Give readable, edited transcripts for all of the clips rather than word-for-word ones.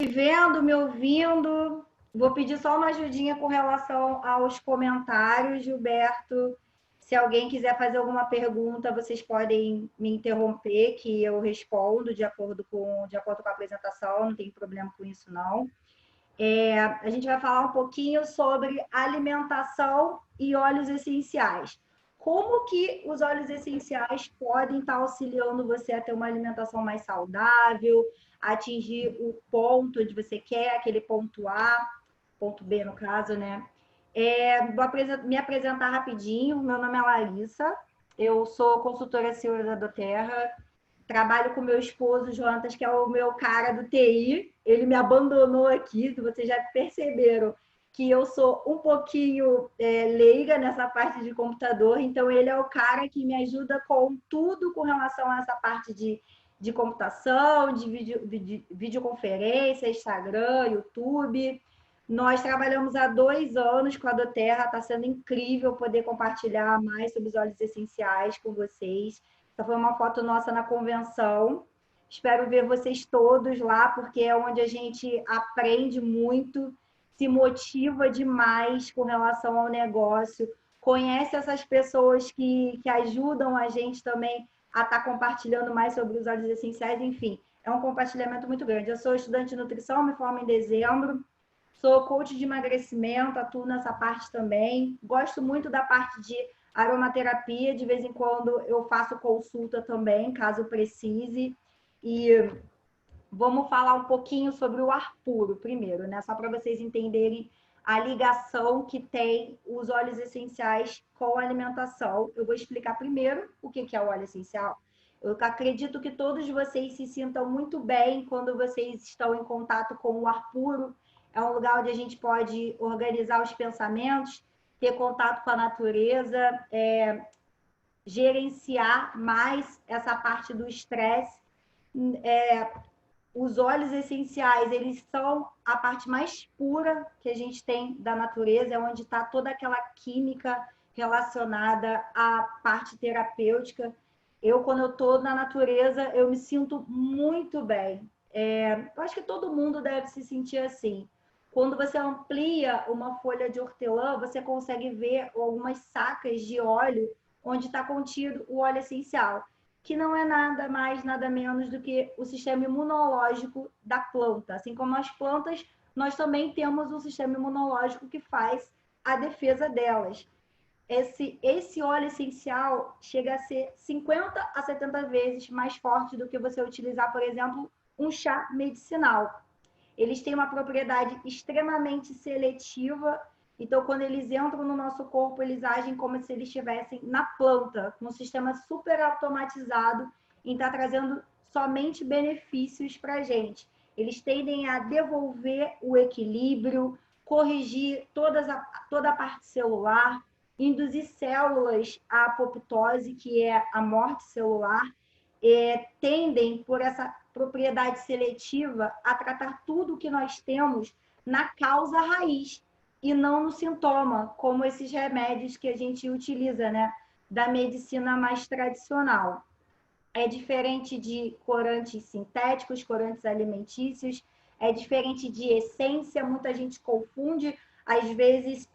Me vendo, me ouvindo? Vou pedir só uma ajudinha com relação aos comentários, Gilberto. Se alguém quiser fazer alguma pergunta, vocês podem me interromper, que eu respondo de acordo com a apresentação, não tem problema com isso, não. A gente vai falar um pouquinho sobre alimentação e óleos essenciais. Como que os óleos essenciais podem estar auxiliando você a ter uma alimentação mais saudável, atingir o ponto onde você quer, aquele ponto A, ponto B no caso, né? Vou me apresentar rapidinho. Meu nome é Larissa, eu sou consultora CEO da doTERRA, trabalho com meu esposo, Jonatas, que é o meu cara do TI. Ele me abandonou aqui, vocês já perceberam que eu sou um pouquinho leiga nessa parte de computador, então ele é o cara que me ajuda com tudo com relação a essa parte de computação, de videoconferência, Instagram, YouTube. Nós trabalhamos há 2 anos com a doTERRA, está sendo incrível poder compartilhar mais sobre os óleos essenciais com vocês. Essa foi uma foto nossa na convenção. Espero ver vocês todos lá, porque é onde a gente aprende muito, se motiva demais com relação ao negócio, conhece essas pessoas que ajudam a gente também a estar compartilhando mais sobre os óleos essenciais, enfim, é um compartilhamento muito grande. Eu sou estudante de nutrição, me formo em dezembro, sou coach de emagrecimento, atuo nessa parte também. Gosto muito da parte de aromaterapia, de vez em quando eu faço consulta também, caso precise. E vamos falar um pouquinho sobre o ar puro primeiro, né? Só para vocês entenderem a ligação que tem os óleos essenciais com a alimentação. Eu vou explicar primeiro o que é o óleo essencial. Eu acredito que todos vocês se sintam muito bem quando vocês estão em contato com o ar puro. É um lugar onde a gente pode organizar os pensamentos, ter contato com a natureza, gerenciar mais essa parte do estresse. Os óleos essenciais, eles são a parte mais pura que a gente tem da natureza, é onde está toda aquela química relacionada à parte terapêutica. Quando eu estou na natureza, eu me sinto muito bem. Eu acho que todo mundo deve se sentir assim. Quando você amplia uma folha de hortelã, você consegue ver algumas sacas de óleo onde está contido o óleo essencial, que não é nada mais, nada menos do que o sistema imunológico da planta. Assim como as plantas, nós também temos um sistema imunológico que faz a defesa delas. Esse óleo essencial chega a ser 50 a 70 vezes mais forte do que você utilizar, por exemplo, um chá medicinal. Eles têm uma propriedade extremamente seletiva, então quando eles entram no nosso corpo, eles agem como se eles estivessem na planta, com um sistema super automatizado, e está trazendo somente benefícios para a gente. Eles tendem a devolver o equilíbrio, corrigir toda a parte celular, induzir células à apoptose, que é a morte celular, tendem, por essa propriedade seletiva, a tratar tudo que nós temos na causa raiz e não no sintoma, como esses remédios que a gente utiliza, né, da medicina mais tradicional. É diferente de corantes sintéticos, corantes alimentícios, é diferente de essência, muita gente confunde, às vezes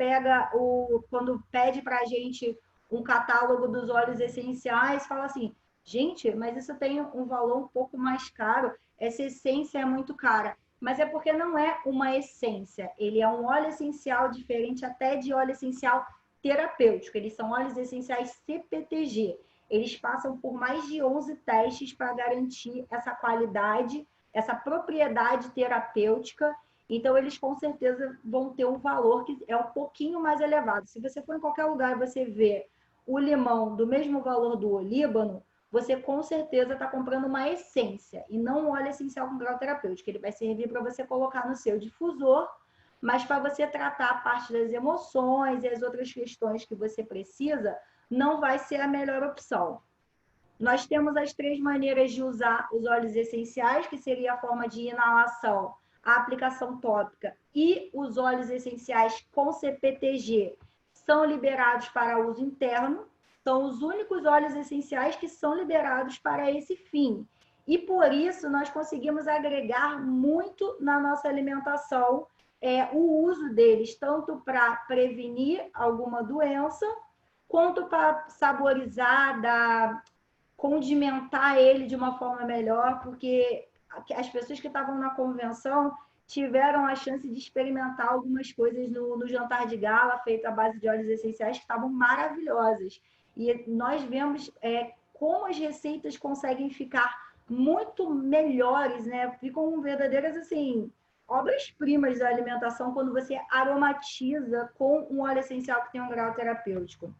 quando pede para a gente um catálogo dos óleos essenciais, fala assim, gente, mas isso tem um valor um pouco mais caro, essa essência é muito cara. Mas é porque não é uma essência, ele é um óleo essencial diferente até de óleo essencial terapêutico, eles são óleos essenciais CPTG. Eles passam por mais de 11 testes para garantir essa qualidade, essa propriedade terapêutica. Então, eles com certeza vão ter um valor que é um pouquinho mais elevado. Se você for em qualquer lugar e você vê o limão do mesmo valor do olíbano, você com certeza está comprando uma essência e não um óleo essencial com grau terapêutico. Ele vai servir para você colocar no seu difusor, mas para você tratar a parte das emoções e as outras questões que você precisa, não vai ser a melhor opção. Nós temos as 3 maneiras de usar os óleos essenciais, que seria a forma de inalação, a aplicação tópica e os óleos essenciais com CPTG são liberados para uso interno, são os únicos óleos essenciais que são liberados para esse fim. E por isso nós conseguimos agregar muito na nossa alimentação o uso deles, tanto para prevenir alguma doença, quanto para saborizar, condimentar ele de uma forma melhor, porque as pessoas que estavam na convenção tiveram a chance de experimentar algumas coisas no jantar de gala, feito à base de óleos essenciais, que estavam maravilhosas. E nós vemos como as receitas conseguem ficar muito melhores, né? Ficam verdadeiras, assim, obras-primas da alimentação quando você aromatiza com um óleo essencial que tem um grau terapêutico.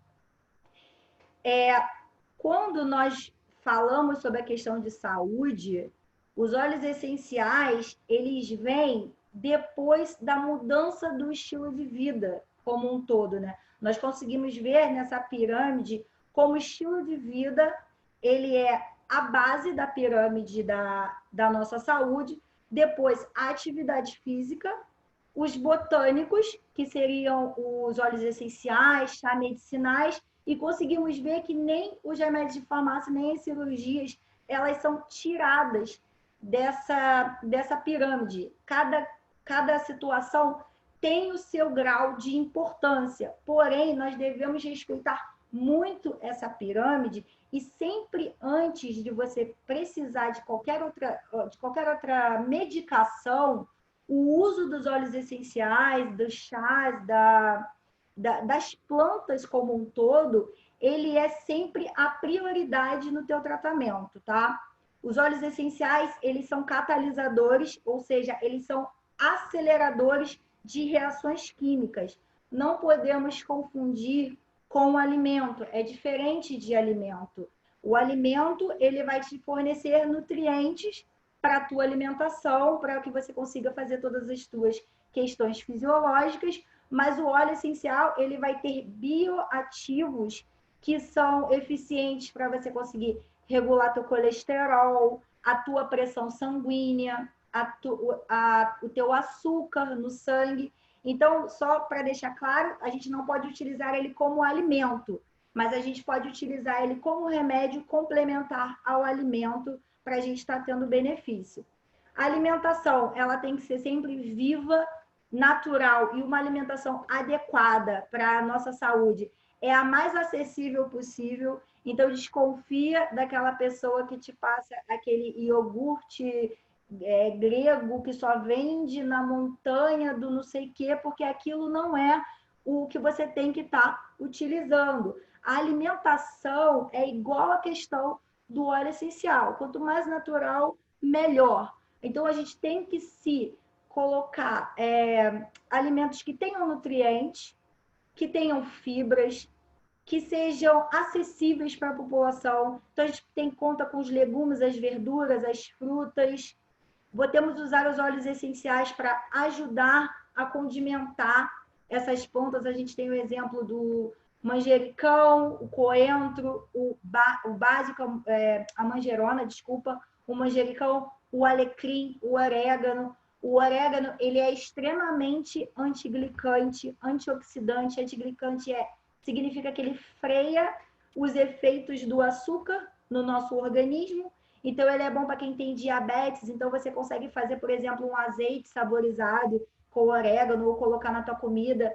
Quando nós falamos sobre a questão de saúde, os óleos essenciais, eles vêm depois da mudança do estilo de vida como um todo, né? Nós conseguimos ver nessa pirâmide como o estilo de vida, ele é a base da pirâmide da nossa saúde, depois a atividade física, os botânicos, que seriam os óleos essenciais, chá medicinais, e conseguimos ver que nem os remédios de farmácia, nem as cirurgias, elas são tiradas dessa pirâmide. Cada situação tem o seu grau de importância, porém, nós devemos respeitar muito essa pirâmide e sempre antes de você precisar de qualquer outra medicação, o uso dos óleos essenciais, dos chás, das plantas como um todo, ele é sempre a prioridade no teu tratamento, tá? Os óleos essenciais, eles são catalisadores, ou seja, eles são aceleradores de reações químicas. Não podemos confundir com o alimento, é diferente de alimento. O alimento, ele vai te fornecer nutrientes para a tua alimentação, para que você consiga fazer todas as tuas questões fisiológicas, mas o óleo essencial, ele vai ter bioativos que são eficientes para você conseguir regular teu colesterol, a tua pressão sanguínea, o teu açúcar no sangue. Então, só para deixar claro, a gente não pode utilizar ele como alimento, mas a gente pode utilizar ele como remédio complementar ao alimento para a gente estar tendo benefício. A alimentação, ela tem que ser sempre viva, natural e uma alimentação adequada para a nossa saúde é a mais acessível possível. Então, desconfia daquela pessoa que te passa aquele iogurte grego que só vende na montanha do não sei o quê, porque aquilo não é o que você tem que estar utilizando. A alimentação é igual à questão do óleo essencial. Quanto mais natural, melhor. Então, a gente tem que se colocar alimentos que tenham nutrientes, que tenham fibras, que sejam acessíveis para a população. Então, a gente tem conta com os legumes, as verduras, as frutas. Podemos usar os óleos essenciais para ajudar a condimentar essas plantas. A gente tem o exemplo do manjericão, o coentro, o básico, a manjerona, desculpa, o manjericão, o alecrim, o orégano. O orégano, ele é extremamente antiglicante, antioxidante. Antiglicante significa que ele freia os efeitos do açúcar no nosso organismo. Então, ele é bom para quem tem diabetes. Então, você consegue fazer, por exemplo, um azeite saborizado com orégano ou colocar na tua comida.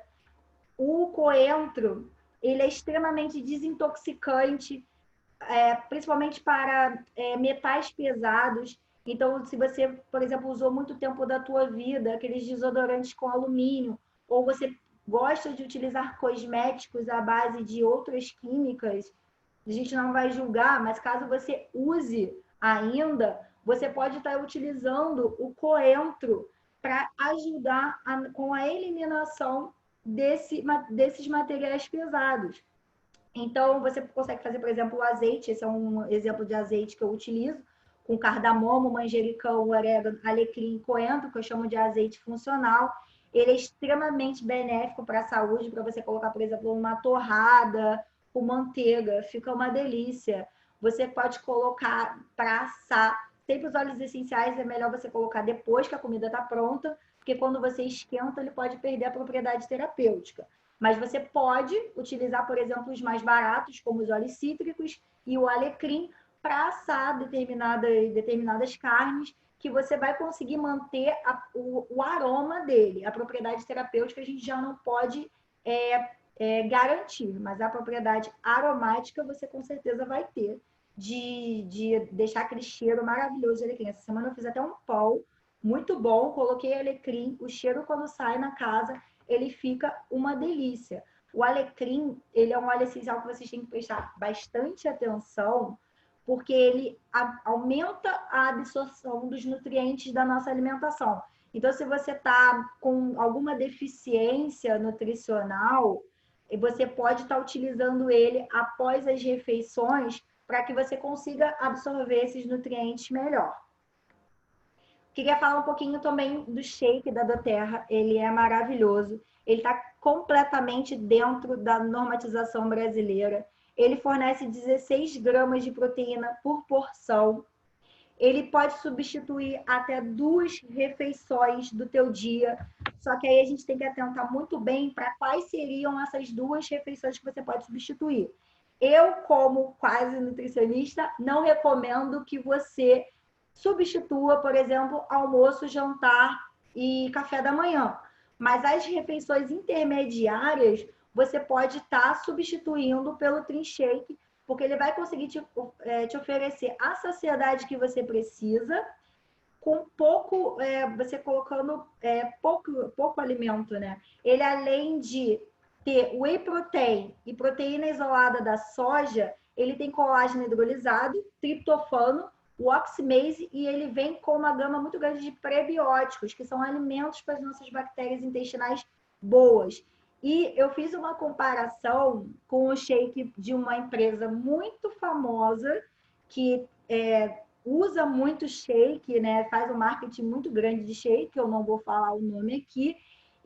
O coentro, ele é extremamente desintoxicante, principalmente para metais pesados. Então, se você, por exemplo, usou muito tempo da tua vida aqueles desodorantes com alumínio, ou você gosta de utilizar cosméticos à base de outras químicas, a gente não vai julgar, mas caso você use ainda, você pode estar utilizando o coentro para ajudar com a eliminação desses materiais pesados. Então, você consegue fazer, por exemplo, o azeite. Esse é um exemplo de azeite que eu utilizo, com cardamomo, manjericão, orégano, alecrim, coentro, que eu chamo de azeite funcional. Ele é extremamente benéfico para a saúde, para você colocar, por exemplo, numa torrada com manteiga. Fica uma delícia. Você pode colocar para assar. Sempre os óleos essenciais é melhor você colocar depois que a comida está pronta, porque quando você esquenta, ele pode perder a propriedade terapêutica. Mas você pode utilizar, por exemplo, os mais baratos, como os óleos cítricos e o alecrim, para assar determinadas carnes, que você vai conseguir manter o aroma dele. A propriedade terapêutica a gente já não pode garantir, mas a propriedade aromática você com certeza vai ter, de deixar aquele cheiro maravilhoso de alecrim. Essa semana eu fiz até um pão muito bom, coloquei alecrim, o cheiro quando sai na casa, ele fica uma delícia. O alecrim, ele é um óleo essencial que vocês têm que prestar bastante atenção, porque ele aumenta a absorção dos nutrientes da nossa alimentação. Então, se você está com alguma deficiência nutricional, você pode estar utilizando ele após as refeições para que você consiga absorver esses nutrientes melhor. Queria falar um pouquinho também do shake da doTERRA. Ele é maravilhoso. Ele está completamente dentro da normatização brasileira. Ele fornece 16 gramas de proteína por porção. Ele pode substituir até 2 refeições do teu dia. Só que aí a gente tem que atentar muito bem para quais seriam essas 2 refeições que você pode substituir. Eu, como quase nutricionista, não recomendo que você substitua, por exemplo, almoço, jantar e café da manhã. Mas as refeições intermediárias, você pode estar substituindo pelo Trim Shake, porque ele vai conseguir te oferecer a saciedade que você precisa, com pouco, você colocando pouco alimento, né? Ele, além de ter whey protein e proteína isolada da soja, ele tem colágeno hidrolisado, triptofano, o oximase, e ele vem com uma gama muito grande de prebióticos, que são alimentos para as nossas bactérias intestinais boas. E eu fiz uma comparação com o shake de uma empresa muito famosa, que usa muito shake, né? Faz um marketing muito grande de shake, eu não vou falar o nome aqui,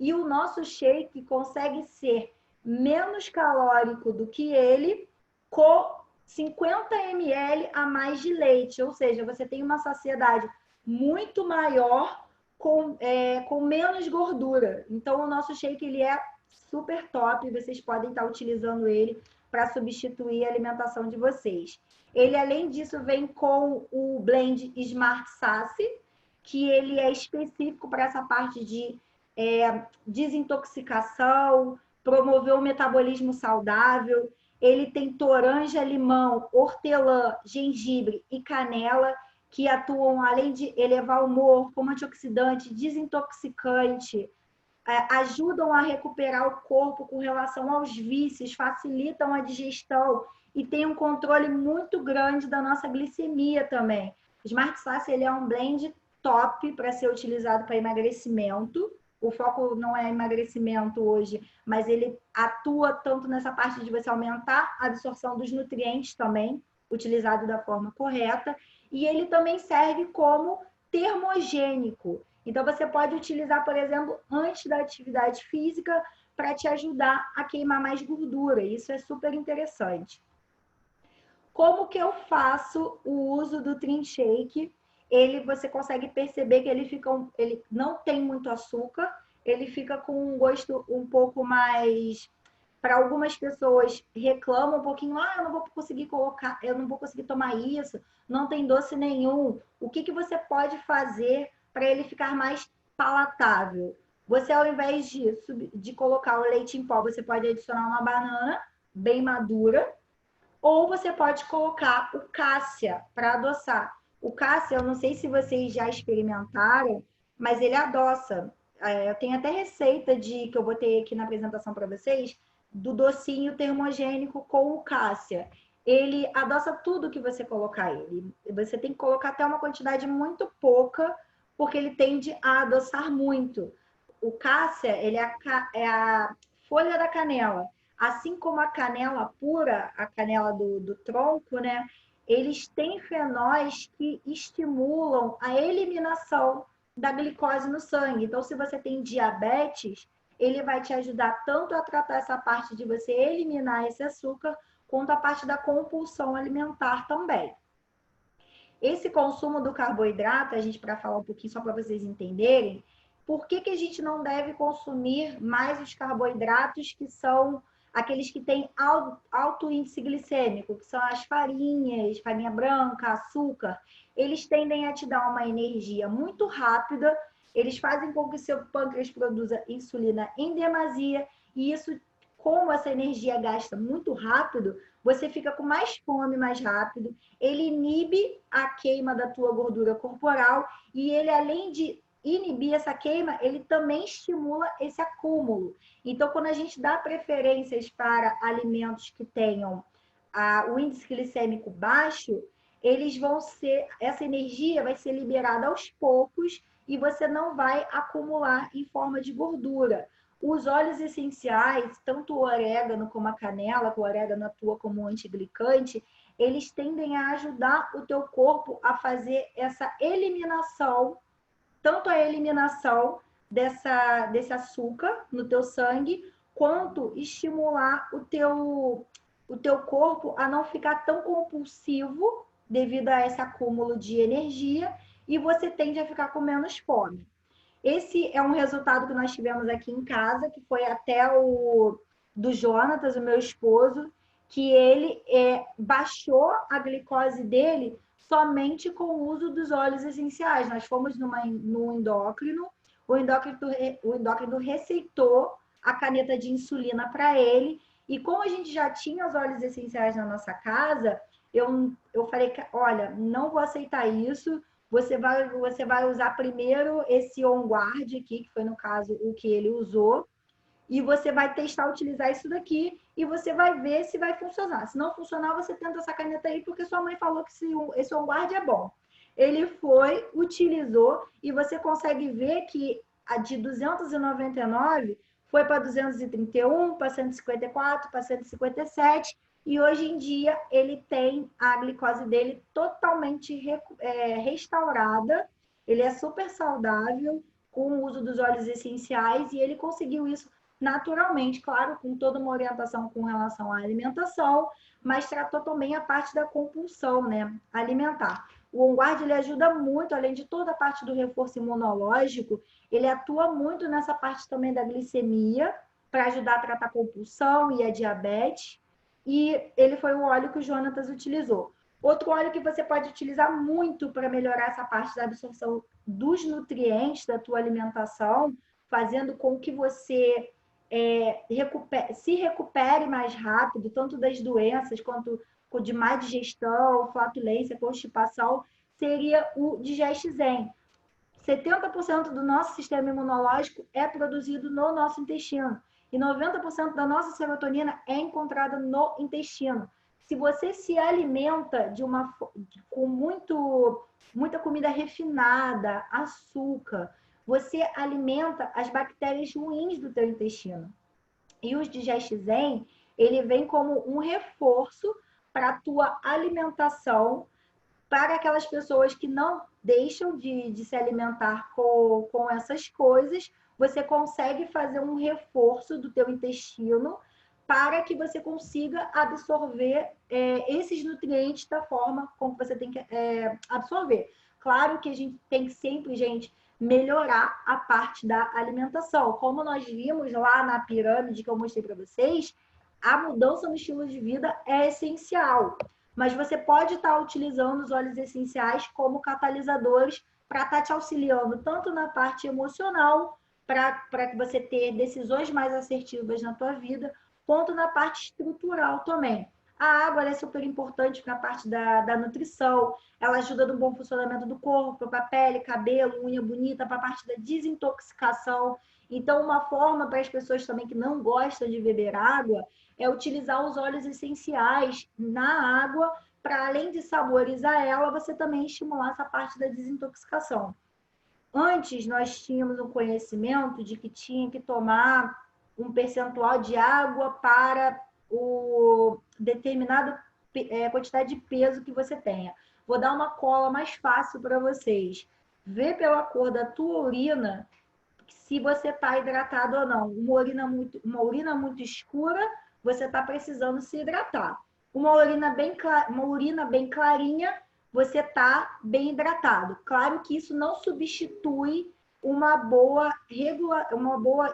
e o nosso shake consegue ser menos calórico do que ele, com 50 ml a mais de leite, ou seja, você tem uma saciedade muito maior com menos gordura. Então, o nosso shake ele é super top, vocês podem estar utilizando ele para substituir a alimentação de vocês. Ele, além disso, vem com o blend Smart Saci, que ele é específico para essa parte de desintoxicação, promover o metabolismo saudável. Ele tem toranja, limão, hortelã, gengibre e canela, que atuam, além de elevar o humor, como antioxidante, desintoxicante, ajudam a recuperar o corpo com relação aos vícios, facilitam a digestão e tem um controle muito grande da nossa glicemia também. O Smart Saci, ele é um blend top para ser utilizado para emagrecimento. O foco não é emagrecimento hoje, mas ele atua tanto nessa parte de você aumentar a absorção dos nutrientes também, utilizado da forma correta, e ele também serve como termogênico. Então, você pode utilizar, por exemplo, antes da atividade física para te ajudar a queimar mais gordura. Isso é super interessante. Como que eu faço o uso do Trim Shake? Você consegue perceber que ele não tem muito açúcar, ele fica com um gosto um pouco mais... Para algumas pessoas reclamam um pouquinho, eu não vou conseguir colocar, eu não vou conseguir tomar isso, não tem doce nenhum. O que você pode fazer para ele ficar mais palatável? Você, ao invés de colocar o leite em pó, você pode adicionar uma banana bem madura, ou você pode colocar o cássia para adoçar. O cássia, eu não sei se vocês já experimentaram, mas ele adoça. Eu tenho até receita que eu botei aqui na apresentação para vocês, do docinho termogênico com o cássia. Ele adoça tudo que você colocar ele. Você tem que colocar até uma quantidade muito pouca, porque ele tende a adoçar muito. O cássia, ele é a folha da canela. Assim como a canela pura, a canela do tronco, né? Eles têm fenóis que estimulam a eliminação da glicose no sangue. Então, se você tem diabetes, ele vai te ajudar tanto a tratar essa parte de você eliminar esse açúcar, quanto a parte da compulsão alimentar também. Esse consumo do carboidrato, a gente, para falar um pouquinho só para vocês entenderem, por que a gente não deve consumir mais os carboidratos que são aqueles que têm alto índice glicêmico, que são as farinhas, farinha branca, açúcar, eles tendem a te dar uma energia muito rápida, eles fazem com que seu pâncreas produza insulina em demasia, e isso, como essa energia gasta muito rápido, você fica com mais fome mais rápido, ele inibe a queima da tua gordura corporal, e ele, além de inibir essa queima, ele também estimula esse acúmulo. Então, quando a gente dá preferências para alimentos que tenham o índice glicêmico baixo, eles vão ser, essa energia vai ser liberada aos poucos e você não vai acumular em forma de gordura. Os óleos essenciais, tanto o orégano como a canela, que o orégano atua como antiglicante, eles tendem a ajudar o teu corpo a fazer essa eliminação, tanto a eliminação desse açúcar no teu sangue, quanto estimular o teu corpo a não ficar tão compulsivo devido a esse acúmulo de energia, e você tende a ficar com menos fome. Esse é um resultado que nós tivemos aqui em casa, que foi até o do Jonatas, o meu esposo, que ele baixou a glicose dele somente com o uso dos óleos essenciais. Nós fomos no endócrino, o endócrino receitou a caneta de insulina para ele, e como a gente já tinha os óleos essenciais na nossa casa, eu falei, olha, não vou aceitar isso, você vai usar primeiro esse On Guard aqui, que foi no caso o que ele usou, e você vai testar utilizar isso daqui e você vai ver se vai funcionar. Se não funcionar, você tenta essa caneta aí, porque sua mãe falou que esse On Guard é bom. Ele foi, utilizou, e você consegue ver que a de 299 foi para 231, para 154, para 157, e hoje em dia ele tem a glicose dele totalmente restaurada, ele é super saudável, com o uso dos óleos essenciais, e ele conseguiu isso naturalmente, claro, com toda uma orientação com relação à alimentação, mas tratou também a parte da compulsão, né, alimentar. O On Guard, ele ajuda muito, além de toda a parte do reforço imunológico, ele atua muito nessa parte também da glicemia, para ajudar a tratar a compulsão e a diabetes, e ele foi o óleo que o Jonatas utilizou. Outro óleo que você pode utilizar muito para melhorar essa parte da absorção dos nutrientes da tua alimentação, fazendo com que você se recupere mais rápido, tanto das doenças quanto de má digestão, flatulência, constipação, seria o Digest Zen. 70% do nosso sistema imunológico é produzido no nosso intestino e 90% da nossa serotonina é encontrada no intestino. Se você se alimenta com muita comida refinada, açúcar, você alimenta as bactérias ruins do teu intestino. E o Digest Zen, ele vem como um reforço para a tua alimentação, para aquelas pessoas que não deixam de se alimentar com essas coisas, você consegue fazer um reforço do teu intestino para que você consiga absorver esses nutrientes da forma como você tem que absorver. Claro que a gente tem que sempre, gente, melhorar a parte da alimentação. Como nós vimos lá na pirâmide que eu mostrei para vocês, a mudança no estilo de vida é essencial. Mas você pode estar utilizando os óleos essenciais como catalisadores para estar te auxiliando tanto na parte emocional, para que você tenha decisões mais assertivas na tua vida, quanto na parte estrutural também. A água é super importante para a parte da nutrição, ela ajuda no bom funcionamento do corpo, para a pele, cabelo, unha bonita, para a parte da desintoxicação. Então, uma forma para as pessoas também que não gostam de beber água é utilizar os óleos essenciais na água, para além de saborizar ela, você também estimular essa parte da desintoxicação. Antes, nós tínhamos um conhecimento de que tinha que tomar um percentual de água para o determinada quantidade de peso que você tenha. Vou dar uma cola mais fácil para vocês. Vê pela cor da tua urina se você está hidratado ou não. Uma urina muito escura, você está precisando se hidratar. Uma urina bem clarinha, você está bem hidratado. Claro que isso não substitui uma boa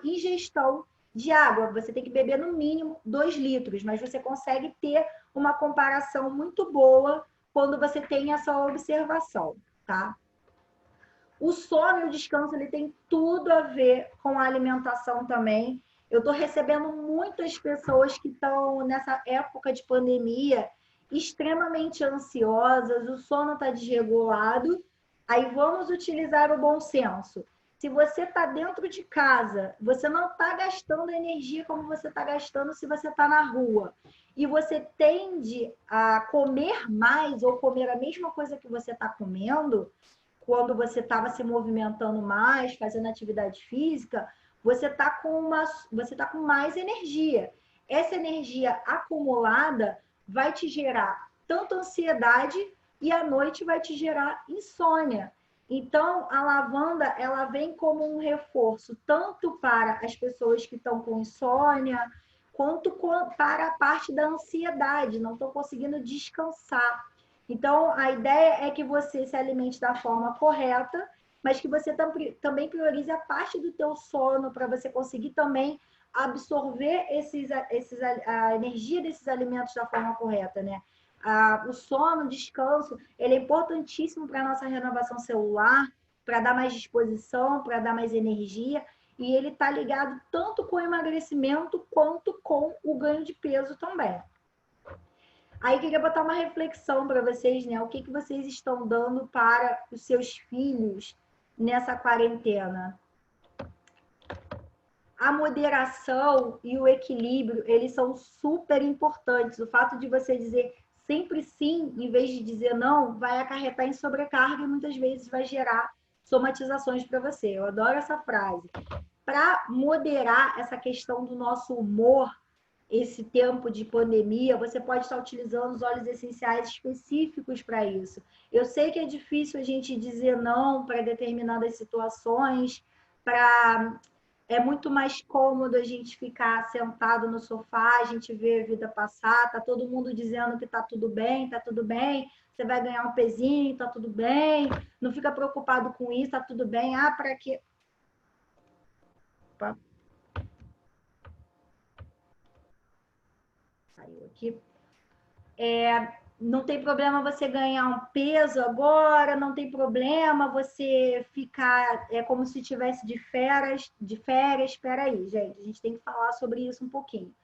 ingestão de água. Você tem que beber no mínimo 2 litros, mas você consegue ter uma comparação muito boa quando você tem essa observação, tá? O sono e o descanso, ele tem tudo a ver com a alimentação também. Eu estou recebendo muitas pessoas que estão nessa época de pandemia extremamente ansiosas, o sono está desregulado. Aí vamos utilizar o bom senso. Se você está dentro de casa, você não está gastando energia como você está gastando se você está na rua. E você tende a comer mais ou comer a mesma coisa que você está comendo, quando você estava se movimentando mais, fazendo atividade física, você tá com mais energia. Essa energia acumulada vai te gerar tanto ansiedade e à noite vai te gerar insônia. Então, a lavanda, ela vem como um reforço tanto para as pessoas que estão com insônia, quanto para a parte da ansiedade, não estão conseguindo descansar. Então, a ideia é que você se alimente da forma correta, mas que você também priorize a parte do teu sono para você conseguir também absorver a energia desses alimentos da forma correta, né? O sono, o descanso, ele é importantíssimo para a nossa renovação celular, para dar mais disposição, para dar mais energia, e ele está ligado tanto com o emagrecimento quanto com o ganho de peso também. Aí queria botar uma reflexão para vocês, né? O que vocês estão dando para os seus filhos nessa quarentena? A moderação e o equilíbrio, eles são super importantes. O fato de você dizer sempre sim, em vez de dizer não, vai acarretar em sobrecarga e muitas vezes vai gerar somatizações para você. Eu adoro essa frase. Para moderar essa questão do nosso humor, esse tempo de pandemia, você pode estar utilizando os óleos essenciais específicos para isso. Eu sei que é difícil a gente dizer não para determinadas situações, é muito mais cômodo a gente ficar sentado no sofá, a gente vê a vida passar, tá todo mundo dizendo que tá tudo bem, você vai ganhar um pezinho, tá tudo bem, não fica preocupado com isso, tá tudo bem, para quê? Opa. Saiu aqui. Não tem problema você ganhar um peso agora, não tem problema você ficar como se tivesse de férias. Espera aí, gente, a gente tem que falar sobre isso um pouquinho.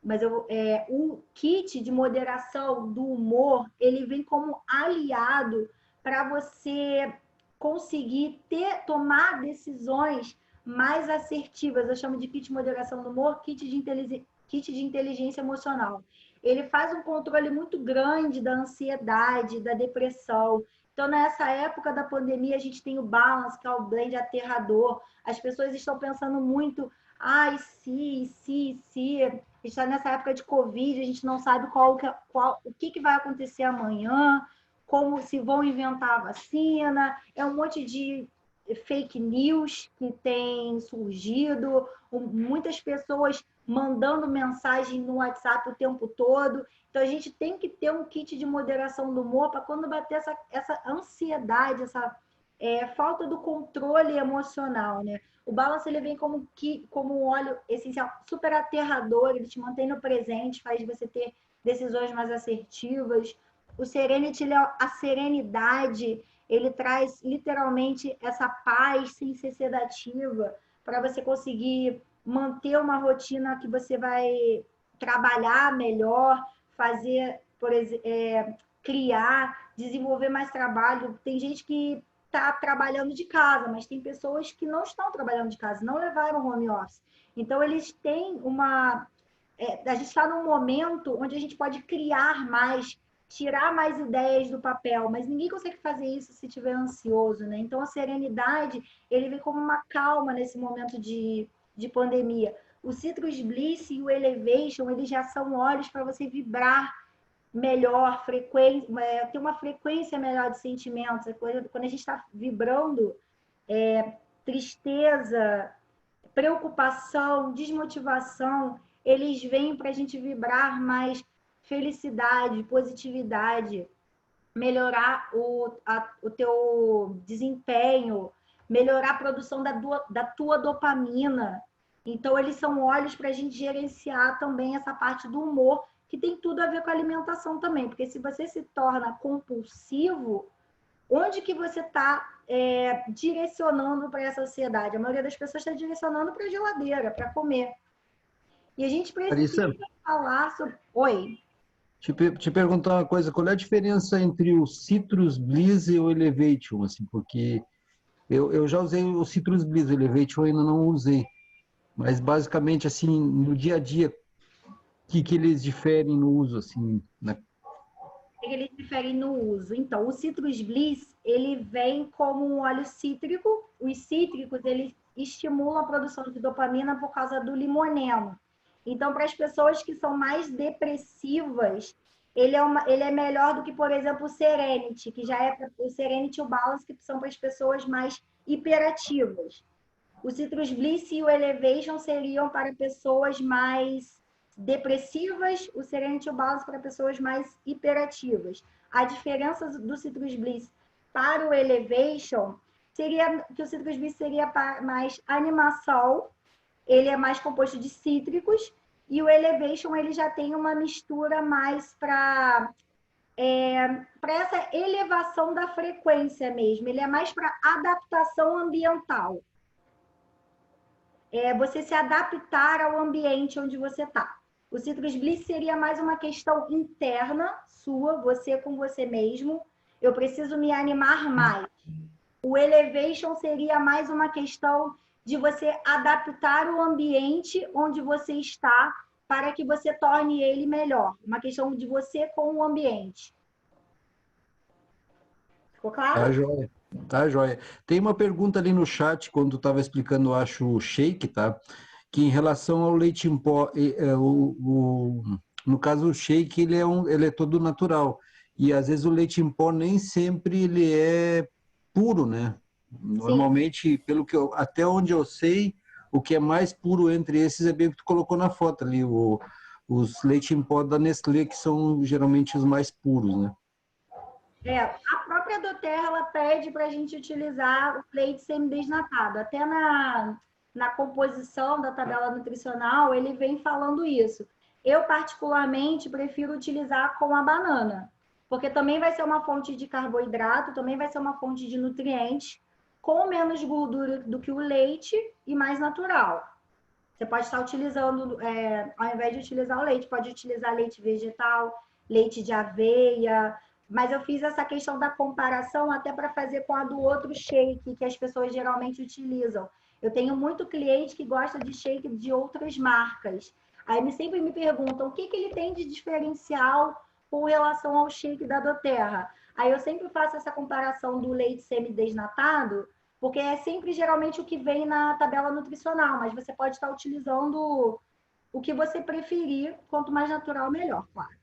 Mas o kit de moderação do humor, ele vem como aliado para você conseguir tomar decisões mais assertivas. Eu chamo de kit de moderação do humor, kit de inteligência emocional. Ele faz um controle muito grande da ansiedade, da depressão. Então, nessa época da pandemia, a gente tem o balance, que é o blend aterrador. As pessoas estão pensando muito, se. A gente está nessa época de Covid, a gente não sabe o que vai acontecer amanhã, como se vão inventar a vacina, é um monte de fake news que tem surgido, muitas pessoas mandando mensagem no WhatsApp o tempo todo. Então, a gente tem que ter um kit de moderação do humor para quando bater essa ansiedade, essa falta do controle emocional, né? O balance ele vem como um óleo essencial super aterrador, ele te mantém no presente, faz você ter decisões mais assertivas. O Serenity, a serenidade, ele traz literalmente essa paz sem ser sedativa, para você conseguir manter uma rotina que você vai trabalhar melhor, fazer, por exemplo, criar, desenvolver mais trabalho. Tem gente que está trabalhando de casa, mas tem pessoas que não estão trabalhando de casa, não levaram home office. Então, eles têm a gente está num momento onde a gente pode criar mais, tirar mais ideias do papel, mas ninguém consegue fazer isso se estiver ansioso, né? Então, a serenidade, ele vem como uma calma nesse momento de pandemia. O Citrus Bliss e o Elevation, eles já são óleos para você vibrar melhor, ter uma frequência melhor de sentimentos. Quando a gente está vibrando tristeza, preocupação, desmotivação, eles vêm para a gente vibrar mais felicidade, positividade, melhorar o teu desempenho, melhorar a produção da tua dopamina. Então, eles são óleos para a gente gerenciar também essa parte do humor, que tem tudo a ver com a alimentação também. Porque se você se torna compulsivo, onde que você está direcionando para essa ansiedade? A maioria das pessoas está direcionando para a geladeira, para comer. E a gente Larissa, precisa falar sobre... Oi. te perguntar uma coisa, qual é a diferença entre o Citrus Bliss e o Elevation, assim, porque eu já usei o Citrus Bliss, o Elevation eu ainda não usei, mas basicamente, assim, no dia a dia, que eles diferem no uso, assim, né? Eles diferem no uso. Então, o Citrus Bliss, ele vem como um óleo cítrico. Os cítricos, eles estimulam a produção de dopamina por causa do limoneno. Então, para as pessoas que são mais depressivas, ele é melhor do que, por exemplo, o Serenity, que já é o Serenity e o Balance, que são para as pessoas mais hiperativas. O Citrus Bliss e o Elevation seriam para pessoas mais depressivas, o Serenity e o Balance para pessoas mais hiperativas. A diferença do Citrus Bliss para o Elevation seria que o Citrus Bliss seria mais animação, ele é mais composto de cítricos, e o Elevation ele já tem uma mistura mais para essa elevação da frequência mesmo, ele é mais para adaptação ambiental. Você se adaptar ao ambiente onde você está. O Citrus Bliss seria mais uma questão interna sua, você com você mesmo. Eu preciso me animar mais. O Elevation seria mais uma questão de você adaptar o ambiente onde você está para que você torne ele melhor. Uma questão de você com o ambiente. Ficou Tá, claro? joia. Tá, joia. Tem uma pergunta ali no chat, quando tu estava explicando, eu acho, o shake, tá? Que em relação ao leite em pó, no caso, o shake, ele é todo natural. E às vezes o leite em pó nem sempre ele é puro, né? Sim. Normalmente, até onde eu sei, o que é mais puro entre esses é bem o que tu colocou na foto ali, os leite em pó da Nestlé, que são geralmente os mais puros, né? A própria doTERRA ela pede para a gente utilizar o leite semidesnatado. Até na composição da tabela nutricional, ele vem falando isso. Eu, particularmente, prefiro utilizar com a banana, porque também vai ser uma fonte de carboidrato, também vai ser uma fonte de nutrientes, com menos gordura do que o leite e mais natural. Você pode estar utilizando, ao invés de utilizar o leite, pode utilizar leite vegetal, leite de aveia, mas eu fiz essa questão da comparação até para fazer com a do outro shake que as pessoas geralmente utilizam. Eu tenho muito cliente que gosta de shake de outras marcas. Aí sempre me perguntam o que ele tem de diferencial com relação ao shake da doTERRA. Aí eu sempre faço essa comparação do leite semidesnatado, porque é sempre geralmente o que vem na tabela nutricional, mas você pode estar utilizando o que você preferir, quanto mais natural, melhor, claro.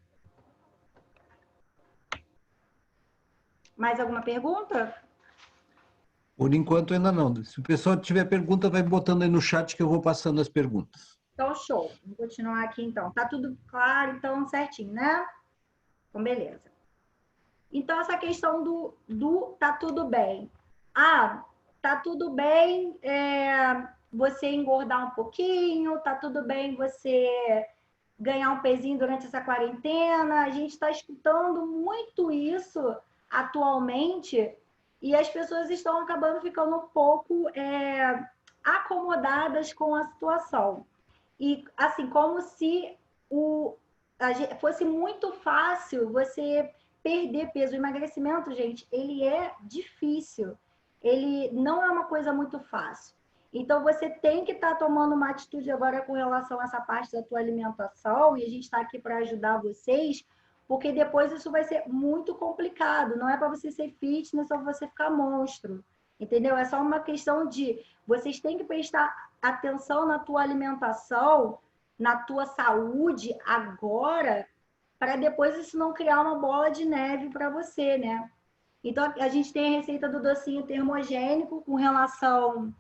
Mais alguma pergunta? Por enquanto ainda não. Se o pessoal tiver pergunta, vai botando aí no chat que eu vou passando as perguntas. Então, show. Vou continuar aqui, então. Tá tudo claro, então, certinho, né? Então, beleza. Então, essa questão do tá tudo bem. Ah, tá tudo bem você engordar um pouquinho, tá tudo bem você ganhar um pezinho durante essa quarentena. A gente está escutando muito isso atualmente e as pessoas estão acabando ficando um pouco acomodadas com a situação. E assim, como se fosse muito fácil você perder peso. O emagrecimento, gente, ele é difícil. Ele não é uma coisa muito fácil. Então, você tem que estar tomando uma atitude agora com relação a essa parte da tua alimentação, e a gente está aqui para ajudar vocês, porque depois isso vai ser muito complicado. Não é para você ser fitness ou você ficar monstro, entendeu? É só uma questão de vocês têm que prestar atenção na tua alimentação, na tua saúde agora, para depois isso não criar uma bola de neve para você, né? Então, a gente tem a receita do docinho termogênico com relação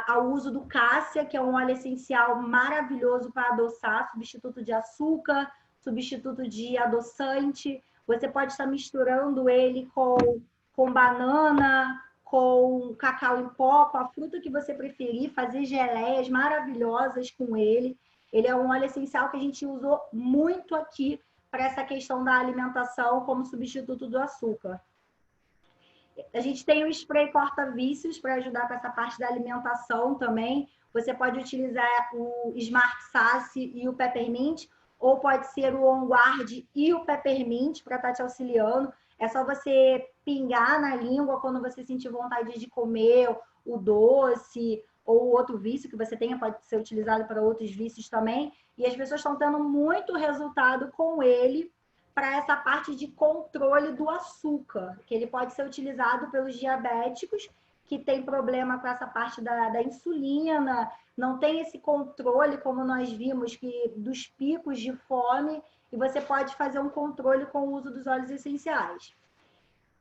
ao uso do cássia, que é um óleo essencial maravilhoso para adoçar, substituto de açúcar, substituto de adoçante. Você pode estar misturando ele com banana, com cacau em pó, com a fruta que você preferir, fazer geleias maravilhosas com ele. Ele é um óleo essencial que a gente usou muito aqui para essa questão da alimentação como substituto do açúcar. A gente tem o spray corta-vícios para ajudar com essa parte da alimentação também. Você pode utilizar o Smart Sasse e o Peppermint, ou pode ser o On Guard e o Peppermint para estar te auxiliando. É só você pingar na língua quando você sentir vontade de comer o doce ou outro vício que você tenha, pode ser utilizado para outros vícios também. E as pessoas estão tendo muito resultado com ele para essa parte de controle do açúcar, que ele pode ser utilizado pelos diabéticos que têm problema com essa parte da insulina, não tem esse controle, como nós vimos, que dos picos de fome, e você pode fazer um controle com o uso dos óleos essenciais.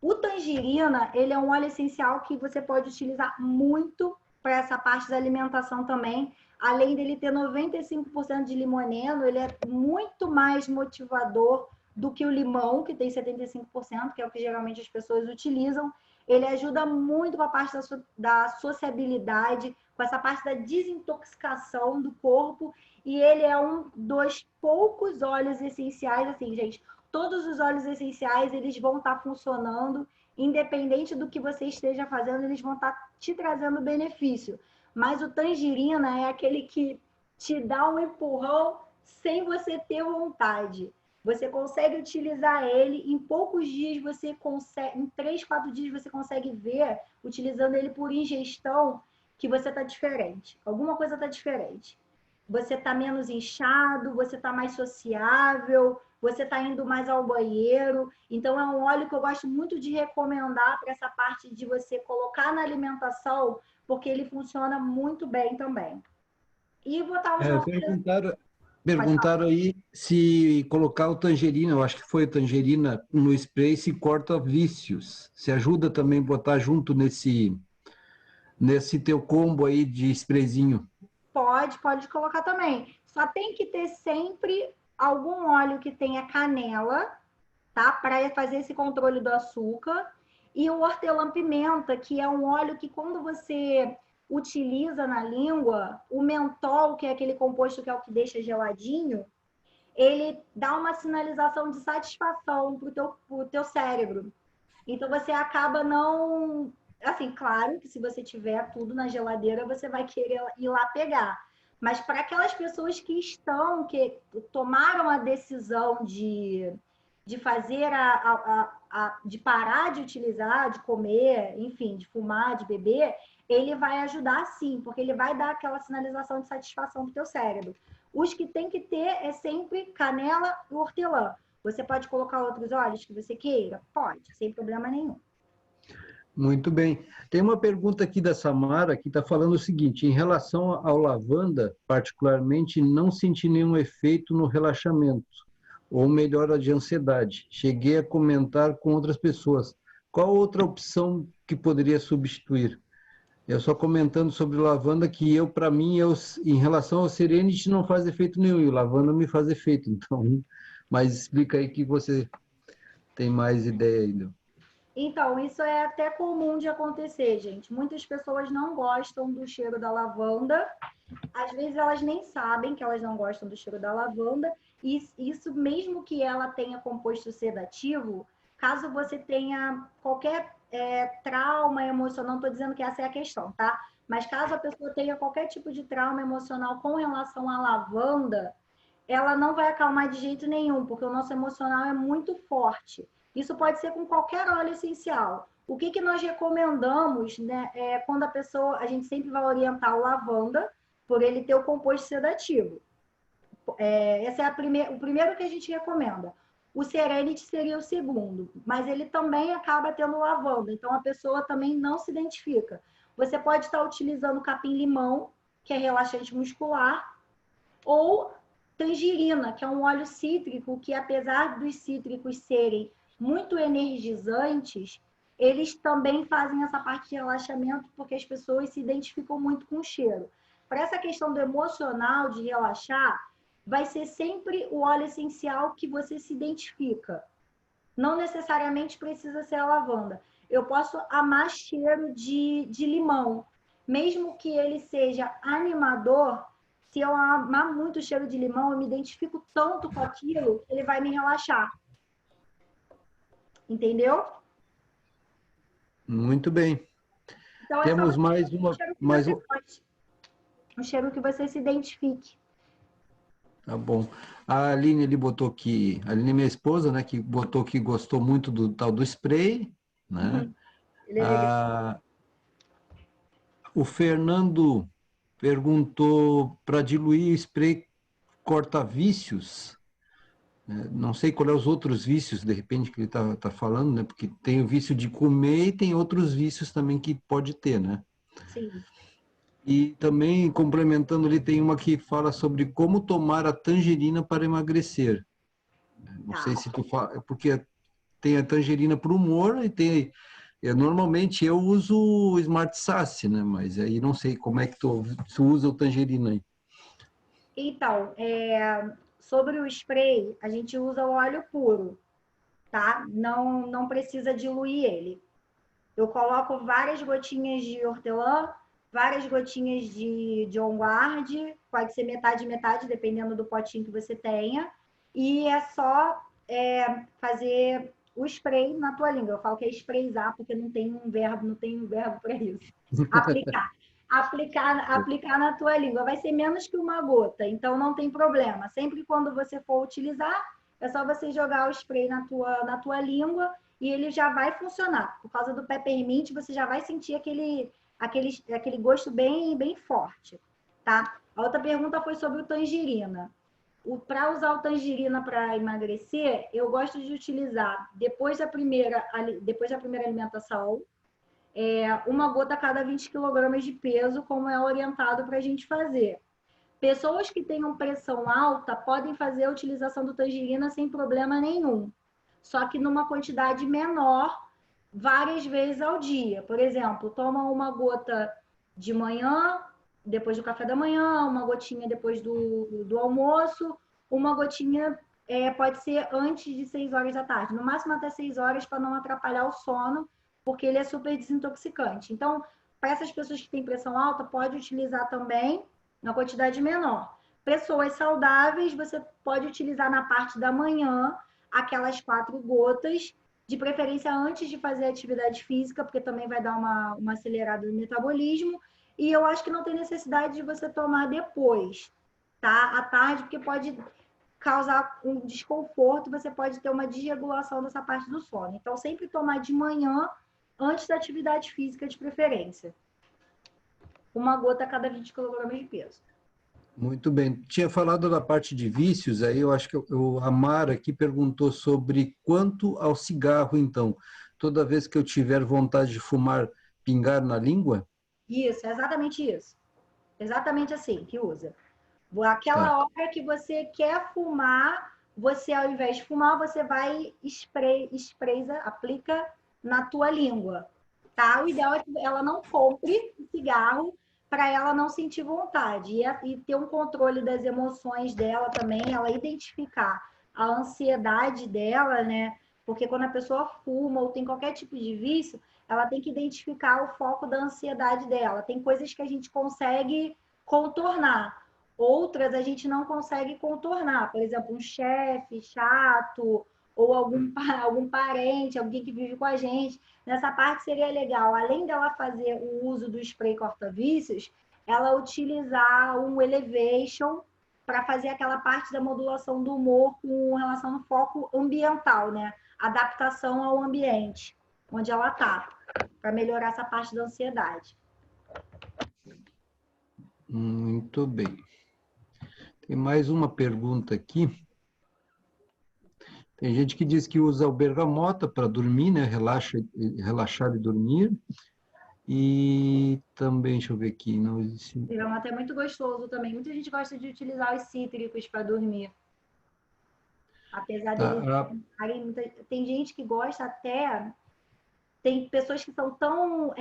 O tangerina, ele é um óleo essencial que você pode utilizar muito para essa parte da alimentação também. Além dele ter 95% de limoneno, ele é muito mais motivador do que o limão, que tem 75%, que é o que geralmente as pessoas utilizam. Ele ajuda muito com a parte da sociabilidade, com essa parte da desintoxicação do corpo, e ele é um dos poucos óleos essenciais, assim, gente, todos os óleos essenciais, eles vão estar funcionando, independente do que você esteja fazendo, eles vão estar te trazendo benefício. Mas o tangerina é aquele que te dá um empurrão sem você ter vontade. Você consegue utilizar ele, em poucos dias você consegue, em 3, 4 dias você consegue ver, utilizando ele por ingestão, que você está diferente. Alguma coisa está diferente. Você está menos inchado, você está mais sociável, você está indo mais ao banheiro. Então, é um óleo que eu gosto muito de recomendar para essa parte de você colocar na alimentação, porque ele funciona muito bem também. E botar os nossos... Perguntaram aí se colocar o tangerina, eu acho que foi tangerina no spray, se corta vícios. Se ajuda também botar junto nesse teu combo aí de sprayzinho. Pode colocar também. Só tem que ter sempre algum óleo que tenha canela, tá? Para fazer esse controle do açúcar. E o hortelã-pimenta, que é um óleo que quando você utiliza na língua, o mentol, que é aquele composto que é o que deixa geladinho, ele dá uma sinalização de satisfação para o teu cérebro. Então você acaba não... Assim, claro que se você tiver tudo na geladeira, você vai querer ir lá pegar. Mas para aquelas pessoas que tomaram a decisão de fazer de parar de utilizar, de comer, enfim, de fumar, de beber, ele vai ajudar sim, porque ele vai dar aquela sinalização de satisfação para o teu cérebro. Os que tem que ter é sempre canela e hortelã. Você pode colocar outros óleos que você queira? Pode, sem problema nenhum. Muito bem. Tem uma pergunta aqui da Samara que está falando o seguinte: em relação ao lavanda, particularmente, não senti nenhum efeito no relaxamento ou melhora de ansiedade. Cheguei a comentar com outras pessoas. Qual outra opção que poderia substituir? Eu só comentando sobre lavanda que para mim, em relação ao Serenity, não faz efeito nenhum, e o lavanda me faz efeito. Então, mas explica aí que você tem mais ideia ainda. Então, isso é até comum de acontecer, gente. Muitas pessoas não gostam do cheiro da lavanda. Às vezes elas nem sabem que elas não gostam do cheiro da lavanda. E isso, mesmo que ela tenha composto sedativo, caso você tenha qualquer trauma emocional, não estou dizendo que essa é a questão, tá? Mas caso a pessoa tenha qualquer tipo de trauma emocional com relação à lavanda, ela não vai acalmar de jeito nenhum, porque o nosso emocional é muito forte. Isso pode ser com qualquer óleo essencial. O que nós recomendamos, né, quando a gente sempre vai orientar o lavanda, por ele ter o composto sedativo. Esse é o primeiro que a gente recomenda. O Serenity seria o segundo, mas ele também acaba tendo lavanda, então a pessoa também não se identifica. Você pode estar utilizando capim-limão, que é relaxante muscular, ou tangerina, que é um óleo cítrico que, apesar dos cítricos serem muito energizantes, eles também fazem essa parte de relaxamento porque as pessoas se identificam muito com o cheiro. Para essa questão do emocional, de relaxar, vai ser sempre o óleo essencial que você se identifica. Não necessariamente precisa ser a lavanda. eu posso amar cheiro de limão. Mesmo que ele seja animador, se eu amar muito o cheiro de limão, eu me identifico tanto com aquilo que ele vai me relaxar. Entendeu? Muito bem. Então é só Temos mais um uma. cheiro que Mais você um. goste. Um cheiro que você se identifique. Tá bom. A Aline, ele botou que. A Aline, minha esposa, né, que botou que gostou muito do tal do spray, né? Ele é legal. Ah, o Fernando perguntou para diluir o spray corta-vícios. Não sei qual é os outros vícios, de repente, que ele tá falando, né? Porque tem o vício de comer e tem outros vícios também que pode ter, né? Sim. E também, complementando ali, tem uma que fala sobre como tomar a tangerina para emagrecer. Não sei Tá. se tu fala, porque tem a tangerina para o humor e tem. Normalmente eu uso o Smart Sasse, né? Mas aí não sei como é que tu usa o tangerina aí. Então, sobre o spray, a gente usa o óleo puro, tá? Não precisa diluir ele. Eu coloco várias gotinhas de hortelã, várias gotinhas de On Guard, pode ser metade metade, dependendo do potinho que você tenha. E é só fazer o spray na tua língua. Eu falo que é sprayzar, porque não tem um verbo para isso. Aplicar. Aplicar na tua língua. Vai ser menos que uma gota, então não tem problema. Sempre quando você for utilizar, é só você jogar o spray na tua língua e ele já vai funcionar. Por causa do peppermint, você já vai sentir aquele gosto bem forte, tá? A outra pergunta foi sobre o tangerina. Para usar o tangerina para emagrecer, eu gosto de utilizar depois da primeira alimentação, uma gota a cada 20 quilogramas de peso, como é orientado para a gente fazer. Pessoas que tenham pressão alta podem fazer a utilização do tangerina sem problema nenhum, só que numa quantidade menor, várias vezes ao dia. Por exemplo, toma uma gota de manhã, depois do café da manhã, uma gotinha depois do almoço, uma gotinha pode ser antes de 6 horas da tarde, no máximo até 6 horas para não atrapalhar o sono, porque ele é super desintoxicante. Então, para essas pessoas que têm pressão alta, pode utilizar também na quantidade menor. Pessoas saudáveis, você pode utilizar na parte da manhã aquelas 4 gotas, de preferência antes de fazer atividade física, porque também vai dar uma acelerada no metabolismo. E eu acho que não tem necessidade de você tomar depois, tá? À tarde, porque pode causar um desconforto, você pode ter uma desregulação dessa parte do sono. Então, sempre tomar de manhã, antes da atividade física, de preferência. Uma gota a cada 20 kg de peso. Muito bem. Tinha falado da parte de vícios, aí eu acho que a Mara aqui perguntou sobre quanto ao cigarro, então. Toda vez que eu tiver vontade de fumar, pingar na língua? Isso, é exatamente isso. Exatamente assim que usa. Tá. Aquela hora que você quer fumar, você ao invés de fumar, você vai aplica na tua língua, tá? O ideal é que ela não compre o cigarro para ela não sentir vontade e ter um controle das emoções dela também, ela identificar a ansiedade dela, né? Porque quando a pessoa fuma ou tem qualquer tipo de vício, ela tem que identificar o foco da ansiedade dela. Tem coisas que a gente consegue contornar, outras a gente não consegue contornar. Por exemplo, um chefe chato ou algum parente, alguém que vive com a gente. Nessa parte seria legal, além dela fazer o uso do spray corta-vícios, ela utilizar um elevation para fazer aquela parte da modulação do humor com relação ao foco ambiental, né? Adaptação ao ambiente onde ela está, para melhorar essa parte da ansiedade. Muito bem. Tem mais uma pergunta aqui. Tem gente que diz que usa o bergamota para dormir, né? Relaxar e dormir. E também, deixa eu ver aqui, não existe. Bergamota é muito gostoso também. Muita gente gosta de utilizar os cítricos para dormir. Apesar deles Tá, tem gente que gosta até. Tem pessoas que são tão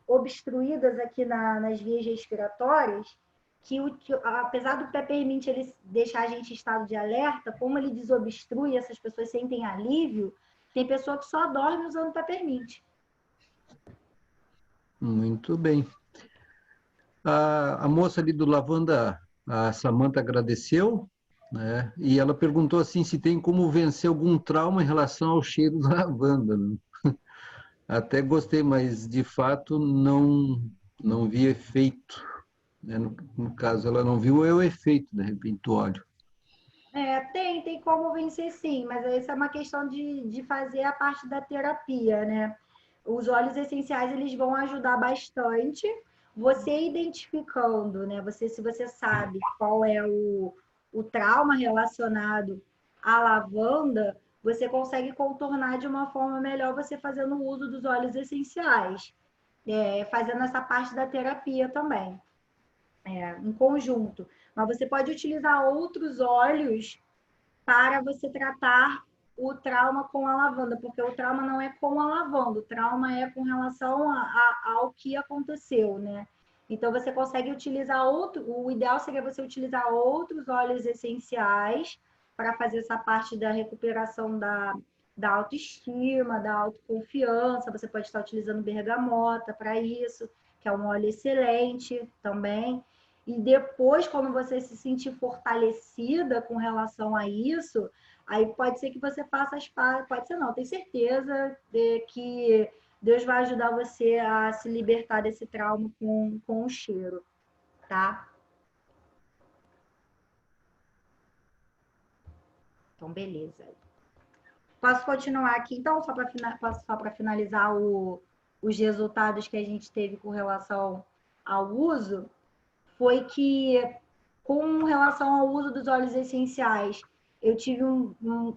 obstruídas aqui nas vias respiratórias que, apesar do peppermint ele deixar a gente em estado de alerta, como ele desobstrui, essas pessoas sentem alívio, tem pessoa que só dorme usando peppermint. Muito bem. A moça ali do Lavanda, a Samanta agradeceu, né? E ela perguntou assim se tem como vencer algum trauma em relação ao cheiro da lavanda, né? Até gostei, mas de fato não vi efeito, né? No caso, ela não viu o efeito, de repente, do óleo. Tem como vencer sim, mas isso é uma questão de fazer a parte da terapia, né? Os óleos essenciais, eles vão ajudar bastante você identificando, né? Se você sabe qual é o trauma relacionado à lavanda, você consegue contornar de uma forma melhor você fazendo o uso dos óleos essenciais, fazendo essa parte da terapia também, em conjunto. Mas você pode utilizar outros óleos para você tratar o trauma com a lavanda, porque o trauma não é com a lavanda, o trauma é com relação ao que aconteceu, né? Então você consegue utilizar o ideal seria você utilizar outros óleos essenciais para fazer essa parte da recuperação da autoestima, da autoconfiança. Você pode estar utilizando bergamota para isso, que é um óleo excelente também. E depois, quando você se sentir fortalecida com relação a isso, aí pode ser que você faça as pazes, pode ser não, tenho certeza de que Deus vai ajudar você a se libertar desse trauma com o cheiro, tá? Então, beleza. Posso continuar aqui, então, só para finalizar os resultados que a gente teve com relação ao uso? Foi que, com relação ao uso dos óleos essenciais, eu tive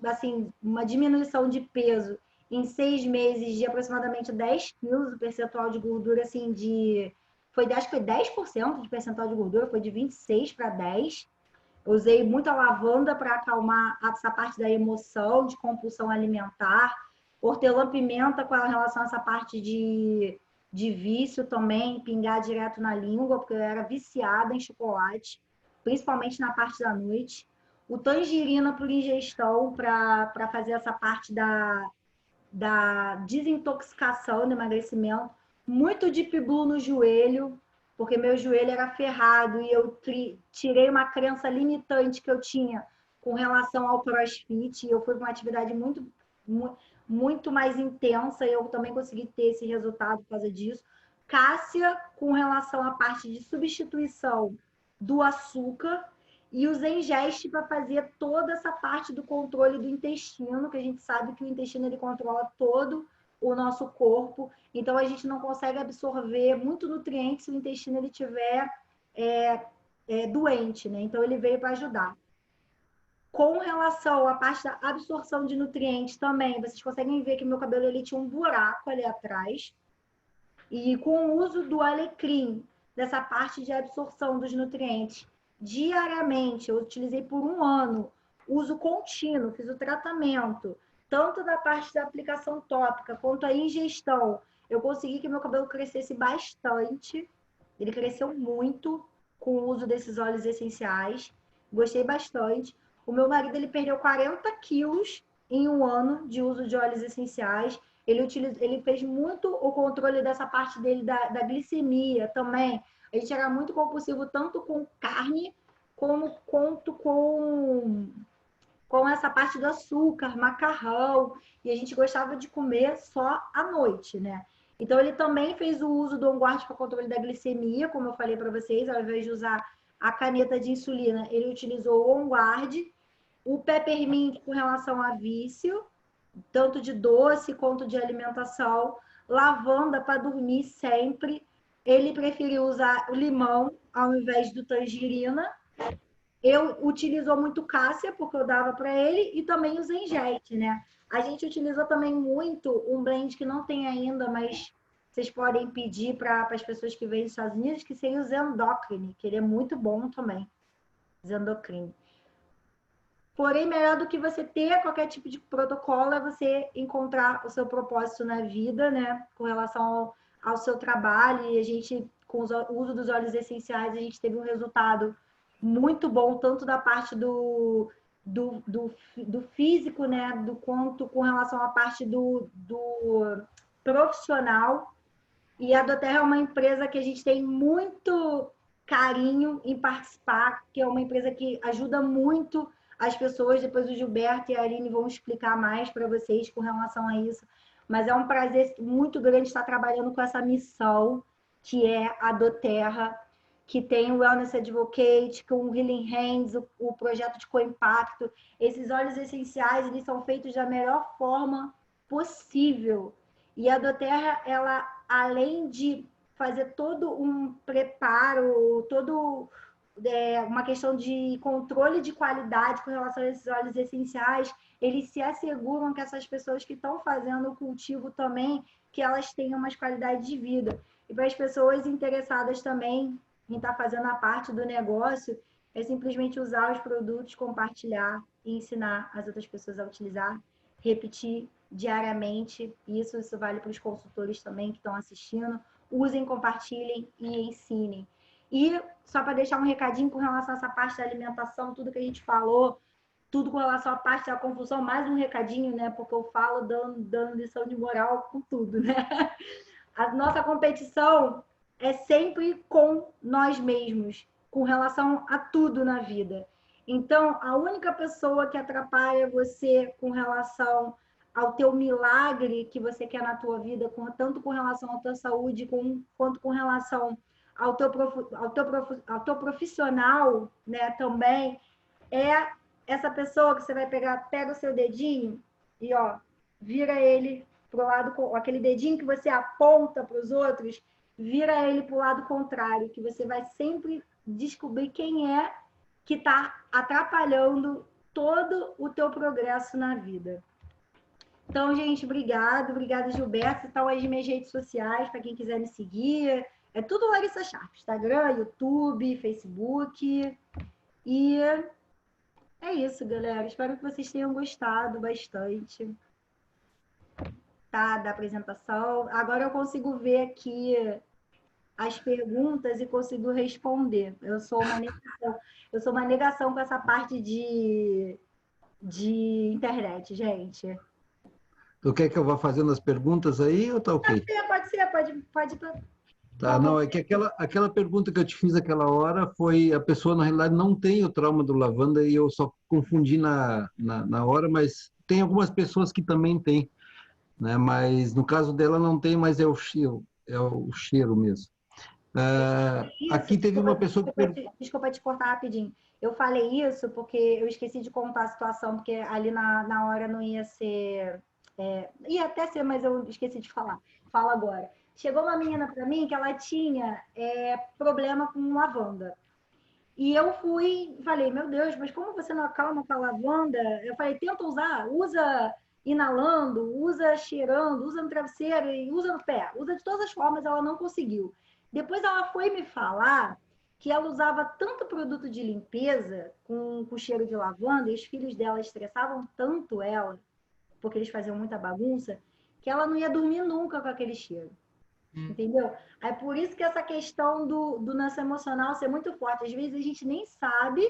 assim, uma diminuição de peso em 6 meses de aproximadamente 10 quilos, o percentual de gordura, assim, acho que foi 10% de percentual de gordura, foi de 26 para 10. Eu usei muita lavanda para acalmar essa parte da emoção, de compulsão alimentar. Hortelã-pimenta com relação a essa parte de vício também, pingar direto na língua, porque eu era viciada em chocolate, principalmente na parte da noite. O tangerina por ingestão para fazer essa parte da desintoxicação, do emagrecimento. Muito Deep Blue no joelho, porque meu joelho era ferrado e eu tirei uma crença limitante que eu tinha com relação ao CrossFit. E eu fui para uma atividade muito mais intensa e eu também consegui ter esse resultado por causa disso. Cássia, com relação à parte de substituição do açúcar, e o Zengest para fazer toda essa parte do controle do intestino, que a gente sabe que o intestino ele controla todo o nosso corpo, então a gente não consegue absorver muito nutriente se o intestino ele tiver doente, né? Então ele veio para ajudar. Com relação à parte da absorção de nutrientes também, vocês conseguem ver que meu cabelo ele tinha um buraco ali atrás. E com o uso do alecrim, dessa parte de absorção dos nutrientes, diariamente, eu utilizei por 1 ano, uso contínuo, fiz o tratamento, tanto da parte da aplicação tópica quanto a ingestão. Eu consegui que meu cabelo crescesse bastante, ele cresceu muito com o uso desses óleos essenciais, gostei bastante. O meu marido ele perdeu 40 quilos em 1 ano de uso de óleos essenciais. Ele fez muito o controle dessa parte dele da glicemia também. A gente era muito compulsivo tanto com carne quanto com essa parte do açúcar, macarrão, e a gente gostava de comer só à noite, né? Então ele também fez o uso do OnGuard para controle da glicemia, como eu falei para vocês, ao invés de usar a caneta de insulina, ele utilizou o OnGuard, o Peppermint com relação a vício, tanto de doce quanto de alimentação, lavanda para dormir sempre. Ele preferiu usar o limão ao invés do tangerina. Eu utilizou muito cássia, porque eu dava para ele, e também o Zengest, né? A gente utilizou também muito um blend que não tem ainda, mas vocês podem pedir para as pessoas que vêm dos Estados Unidos, que seria o Zendocrine, que ele é muito bom também. Zendocrine. Porém, melhor do que você ter qualquer tipo de protocolo é você encontrar o seu propósito na vida, né? Com relação ao seu trabalho. E a gente, com o uso dos óleos essenciais, a gente teve um resultado muito bom, tanto da parte do físico, né? Do quanto com relação à parte do profissional. E a Doterra é uma empresa que a gente tem muito carinho em participar, que é uma empresa que ajuda muito as pessoas. Depois o Gilberto e a Aline vão explicar mais para vocês com relação a isso. Mas é um prazer muito grande estar trabalhando com essa missão, que é a Doterra, que tem o Wellness Advocate, com o Healing Hands, o projeto de co-impacto. Esses óleos essenciais, eles são feitos da melhor forma possível. E a Doterra, ela, além de fazer todo um preparo, uma questão de controle de qualidade com relação a esses óleos essenciais, eles se asseguram que essas pessoas que estão fazendo o cultivo também, que elas tenham mais qualidade de vida. E para as pessoas interessadas também em estar fazendo a parte do negócio, é simplesmente usar os produtos, compartilhar e ensinar as outras pessoas a utilizar, repetir diariamente. Isso vale para os consultores também que estão assistindo. Usem, compartilhem e ensinem. E só para deixar um recadinho com relação a essa parte da alimentação, tudo que a gente falou, tudo com relação à parte da confusão, mais um recadinho, né? Porque eu falo dando lição de moral com tudo, né? A nossa competição é sempre com nós mesmos, com relação a tudo na vida. Então, a única pessoa que atrapalha você com relação ao teu milagre que você quer na tua vida, tanto com relação à tua saúde, quanto com relação ao teu profissional, né, também, é essa pessoa que você vai pega o seu dedinho e, ó, vira ele pro lado, aquele dedinho que você aponta para os outros, vira ele para o lado contrário, que você vai sempre descobrir quem é que está atrapalhando todo o teu progresso na vida. Então, gente, obrigada, Gilberto. Estão aí as minhas redes sociais para quem quiser me seguir. É tudo Larissa Sharp, Instagram, YouTube, Facebook. E é isso, galera. Espero que vocês tenham gostado bastante, tá, da apresentação. Agora eu consigo ver aqui as perguntas e consigo responder. Eu sou uma negação com essa parte de internet, gente. Tu quer que eu vá fazendo as perguntas aí ou tá ok? Pode. Tá, não, é que aquela pergunta que eu te fiz aquela hora foi, a pessoa na realidade não tem o trauma do lavanda e eu só confundi na hora, mas tem algumas pessoas que também têm, né? Mas no caso dela não tem, mas é o cheiro mesmo. Aqui teve uma pessoa que Desculpa te cortar rapidinho. Eu falei isso porque eu esqueci de contar a situação, porque ali na hora não ia ser. Ia até ser, mas eu esqueci de falar. Fala agora. Chegou uma menina para mim que ela tinha problema com lavanda. E eu fui e falei, meu Deus, mas como você não acalma com a lavanda? Eu falei, tenta usa inalando, usa cheirando, usa no travesseiro e usa no pé. Usa de todas as formas, ela não conseguiu. Depois ela foi me falar que ela usava tanto produto de limpeza com cheiro de lavanda e os filhos dela estressavam tanto ela, porque eles faziam muita bagunça, que ela não ia dormir nunca com aquele cheiro. Entendeu? É por isso que essa questão do nosso emocional ser muito forte. Às vezes a gente nem sabe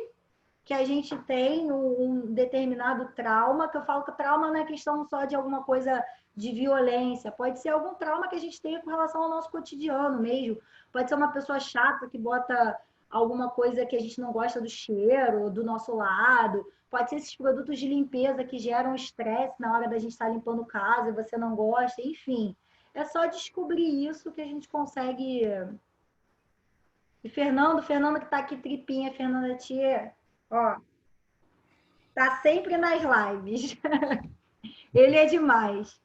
que a gente tem um determinado trauma, que eu falo que trauma não é questão só de alguma coisa de violência, pode ser algum trauma que a gente tenha com relação ao nosso cotidiano mesmo. Pode ser uma pessoa chata que bota alguma coisa que a gente não gosta do cheiro, do nosso lado. Pode ser esses produtos de limpeza que geram estresse na hora da gente estar limpando casa e você não gosta, enfim. É só descobrir isso que a gente consegue. E Fernando que está aqui, tripinha, Fernanda Tia, ó, tá sempre nas lives. Ele é demais.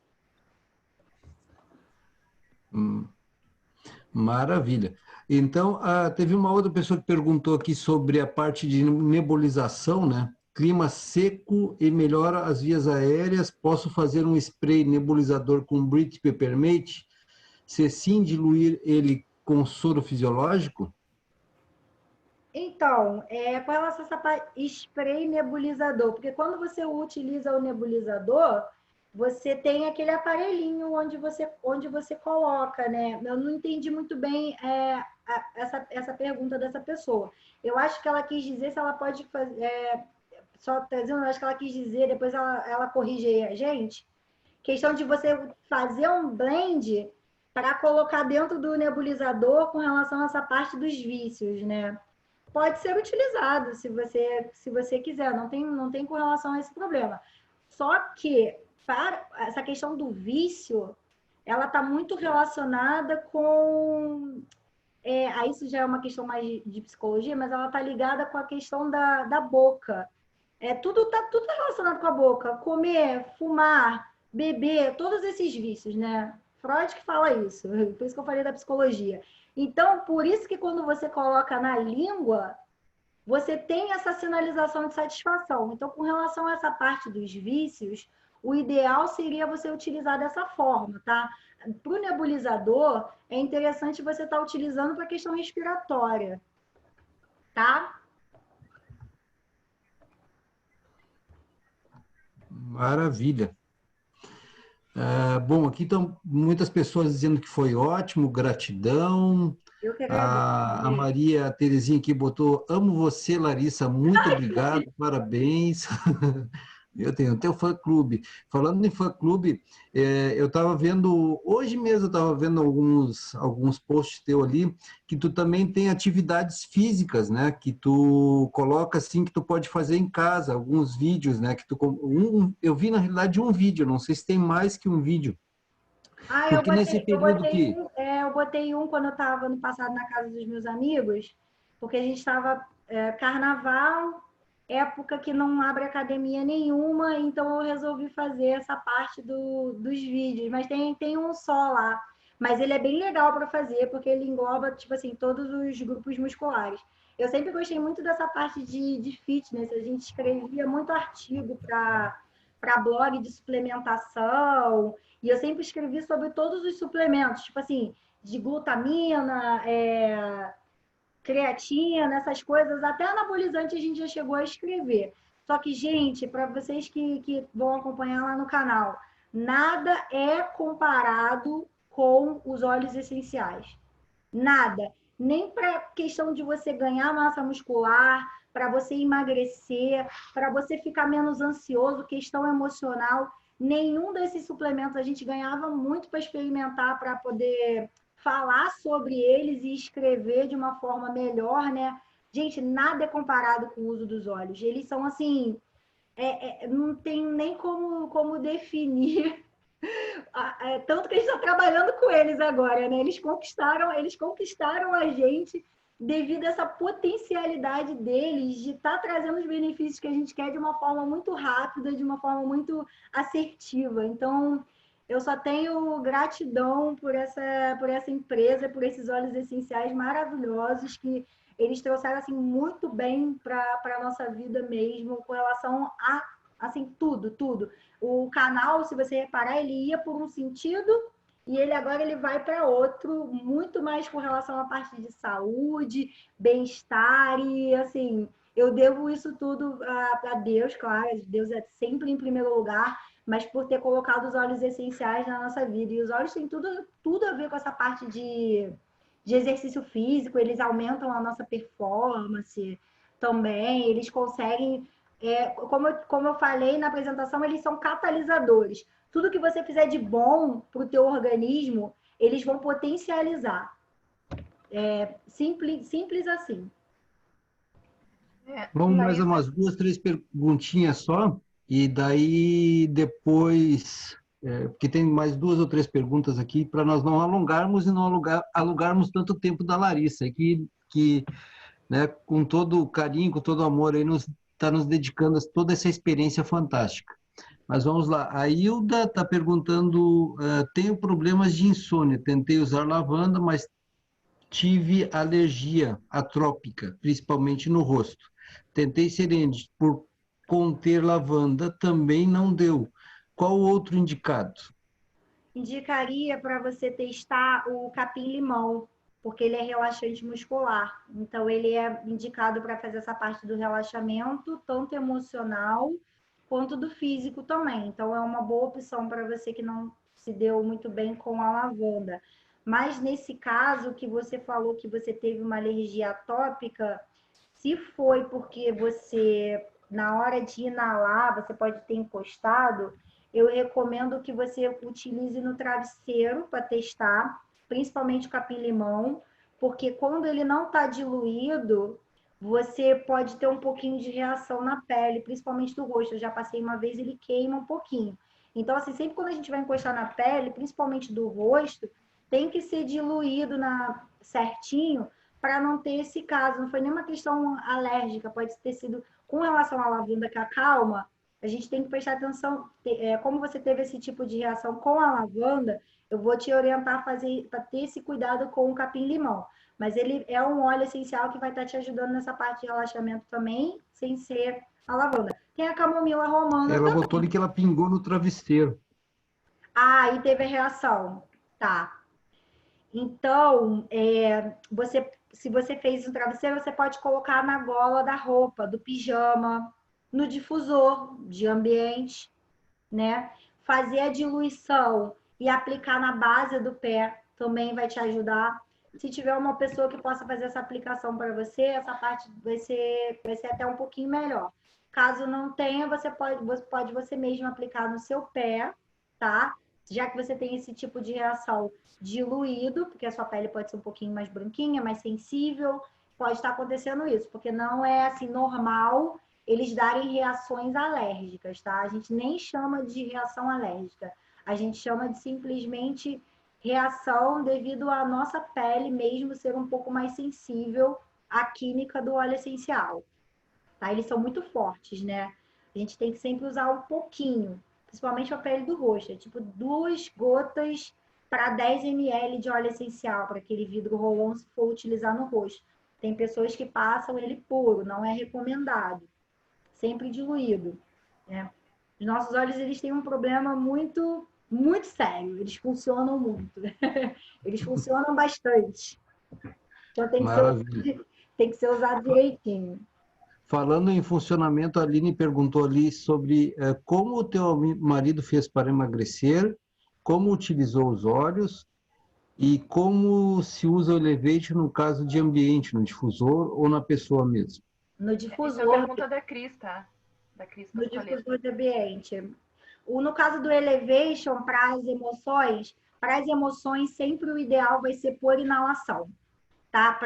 Maravilha. Então, teve uma outra pessoa que perguntou aqui sobre a parte de nebulização, né? Clima seco e melhora as vias aéreas. Posso fazer um spray nebulizador com Brite Peppermint? Se sim, diluir ele com soro fisiológico? Então, com relação a essa spray nebulizador, porque quando você utiliza o nebulizador, você tem aquele aparelhinho onde você coloca, né? Eu não entendi muito bem essa pergunta dessa pessoa. Eu acho que ela quis dizer se ela pode fazer. Só trazendo, acho que ela quis dizer, depois ela corrige aí a gente. Questão de você fazer um blend para colocar dentro do nebulizador com relação a essa parte dos vícios, né? Pode ser utilizado se você quiser, não tem com relação a esse problema. Só que para essa questão do vício, ela está muito relacionada com aí isso já é uma questão mais de psicologia, mas ela está ligada com a questão da boca. Tudo relacionado com a boca. Comer, fumar, beber, todos esses vícios, né? Freud que fala isso, por isso que eu falei da psicologia. Então, por isso que quando você coloca na língua, você tem essa sinalização de satisfação. Então, com relação a essa parte dos vícios, o ideal seria você utilizar dessa forma, tá? Para o nebulizador, é interessante você estar utilizando para a questão respiratória, tá? Maravilha. Bom, aqui estão muitas pessoas dizendo que foi ótimo, gratidão. Eu que agradeço. A Maria Terezinha aqui botou, amo você, Larissa, muito obrigado, parabéns. Eu tenho até o fã-clube. Falando em fã-clube, eu estava vendo, hoje mesmo eu estava vendo alguns posts teu ali, que tu também tem atividades físicas, né? Que tu coloca assim, que tu pode fazer em casa, alguns vídeos, né? Eu vi na realidade um vídeo, não sei se tem mais que um vídeo. Ah, Porque nesse período que... eu botei um quando eu estava no passado na casa dos meus amigos, porque a gente estava carnaval, época que não abre academia nenhuma, então eu resolvi fazer essa parte dos vídeos. Mas tem um só lá, mas ele é bem legal para fazer, porque ele engloba, tipo assim, todos os grupos musculares. Eu sempre gostei muito dessa parte de fitness, a gente escrevia muito artigo para blog de suplementação, e eu sempre escrevi sobre todos os suplementos, tipo assim, de glutamina, creatina, essas coisas, até anabolizante a gente já chegou a escrever. Só que, gente, para vocês que vão acompanhar lá no canal, nada é comparado com os óleos essenciais. Nada. Nem para questão de você ganhar massa muscular, para você emagrecer, para você ficar menos ansioso, questão emocional. Nenhum desses suplementos a gente ganhava muito para experimentar, para poder falar sobre eles e escrever de uma forma melhor, né? Gente, nada é comparado com o uso dos óleos. Eles são assim, não tem nem como definir tanto que a gente está trabalhando com eles agora, né? Eles conquistaram a gente devido a essa potencialidade deles de estar trazendo os benefícios que a gente quer de uma forma muito rápida, de uma forma muito assertiva. Então, eu só tenho gratidão por essa empresa, por esses óleos essenciais maravilhosos que eles trouxeram assim muito bem para a nossa vida mesmo, com relação a assim tudo. O canal, se você reparar, ele ia por um sentido e ele agora ele vai para outro, muito mais com relação à parte de saúde, bem-estar e assim, eu devo isso tudo a Deus, claro, Deus é sempre em primeiro lugar, mas por ter colocado os óleos essenciais na nossa vida. E os óleos têm tudo a ver com essa parte de exercício físico, eles aumentam a nossa performance também, eles conseguem como eu falei na apresentação, eles são catalisadores. Tudo que você fizer de bom para o teu organismo, eles vão potencializar. Simples assim. Vamos mais umas duas, três perguntinhas só, e daí depois, porque tem mais duas ou três perguntas aqui, para nós não alongarmos e não alugarmos tanto tempo da Larissa, que né, com todo o carinho, com todo o amor, aí está nos dedicando a toda essa experiência fantástica. Mas vamos lá, a Hilda está perguntando, tenho problemas de insônia, tentei usar lavanda, mas tive alergia atrópica, principalmente no rosto. Tentei Serende por conter lavanda, também não deu. Qual outro indicado? Indicaria para você testar o capim-limão, porque ele é relaxante muscular. Então, ele é indicado para fazer essa parte do relaxamento, tanto emocional quanto do físico também. Então, é uma boa opção para você que não se deu muito bem com a lavanda. Mas nesse caso que você falou que você teve uma alergia atópica, se foi porque você, na hora de inalar, você pode ter encostado, eu recomendo que você utilize no travesseiro para testar. principalmente o capim-limão, porque quando ele não está diluído, você pode ter um pouquinho de reação na pele, principalmente do rosto. Eu já passei uma vez, ele queima um pouquinho. Então, assim, sempre quando a gente vai encostar na pele, principalmente do rosto, tem que ser diluído certinho para não ter esse caso. Não foi nenhuma questão alérgica, pode ter sido com relação à lavanda que acalma. A gente tem que prestar atenção. Como você teve esse tipo de reação com a lavanda, eu vou te orientar a fazer, para ter esse cuidado com o capim-limão. Mas ele é um óleo essencial que vai estar te ajudando nessa parte de relaxamento também, sem ser a lavanda. Tem a camomila romana Ela também. botou ali que ela pingou no travesseiro. Ah, e teve a reação. Tá. Então, se você fez um travesseiro, você pode colocar na gola da roupa, do pijama, no difusor de ambiente, né? Fazer a diluição e aplicar na base do pé também vai te ajudar. Se tiver uma pessoa que possa fazer essa aplicação para você, essa parte vai ser até um pouquinho melhor. Caso não tenha, você pode você mesmo aplicar no seu pé, tá? Já que você tem esse tipo de reação diluído, porque a sua pele pode ser um pouquinho mais branquinha, mais sensível, pode estar acontecendo isso, porque não é assim normal eles darem reações alérgicas, tá? A gente nem chama de reação alérgica, a gente chama de simplesmente reação devido à nossa pele mesmo ser um pouco mais sensível à química do óleo essencial, tá? Eles são muito fortes, né? A gente tem que sempre usar um pouquinho, principalmente a pele do rosto, é tipo 2 gotas para 10 ml de óleo essencial, para aquele vidro roll-on se for utilizar no rosto. Tem pessoas que passam ele puro, não é recomendado, sempre diluído, né? Os nossos olhos, eles têm um problema muito, muito sério. Eles funcionam muito. Eles funcionam bastante. Então Maravilha. tem que ser usado direitinho. Falando em funcionamento, a Aline perguntou ali sobre como o teu marido fez para emagrecer, como utilizou os óleos e como se usa o Elevate no caso de ambiente, no difusor ou na pessoa mesmo. No Isso é a difusor, pergunta da Cris, tá? Da Cris no Pascoaleto. difusor de ambiente. No caso do Elevation, para as emoções, sempre o ideal vai ser por inalação. Tá?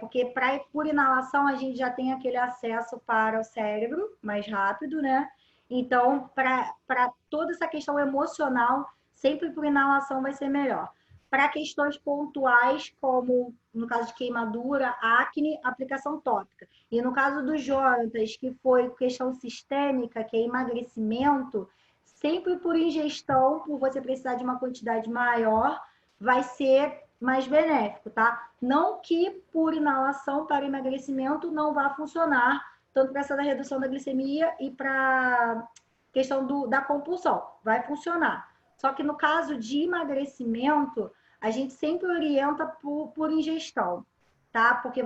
Porque por inalação a gente já tem aquele acesso para o cérebro mais rápido, né? Então, para toda essa questão emocional, sempre por inalação vai ser melhor. Para questões pontuais, como no caso de queimadura, acne, aplicação tópica. E no caso do Jonatas, que foi questão sistêmica, que é emagrecimento, sempre por ingestão, por você precisar de uma quantidade maior, vai ser mais benéfico, tá? Não que por inalação para emagrecimento não vá funcionar, tanto para essa da redução da glicemia e para questão da compulsão, vai funcionar. Só que no caso de emagrecimento, a gente sempre orienta por ingestão, tá? Porque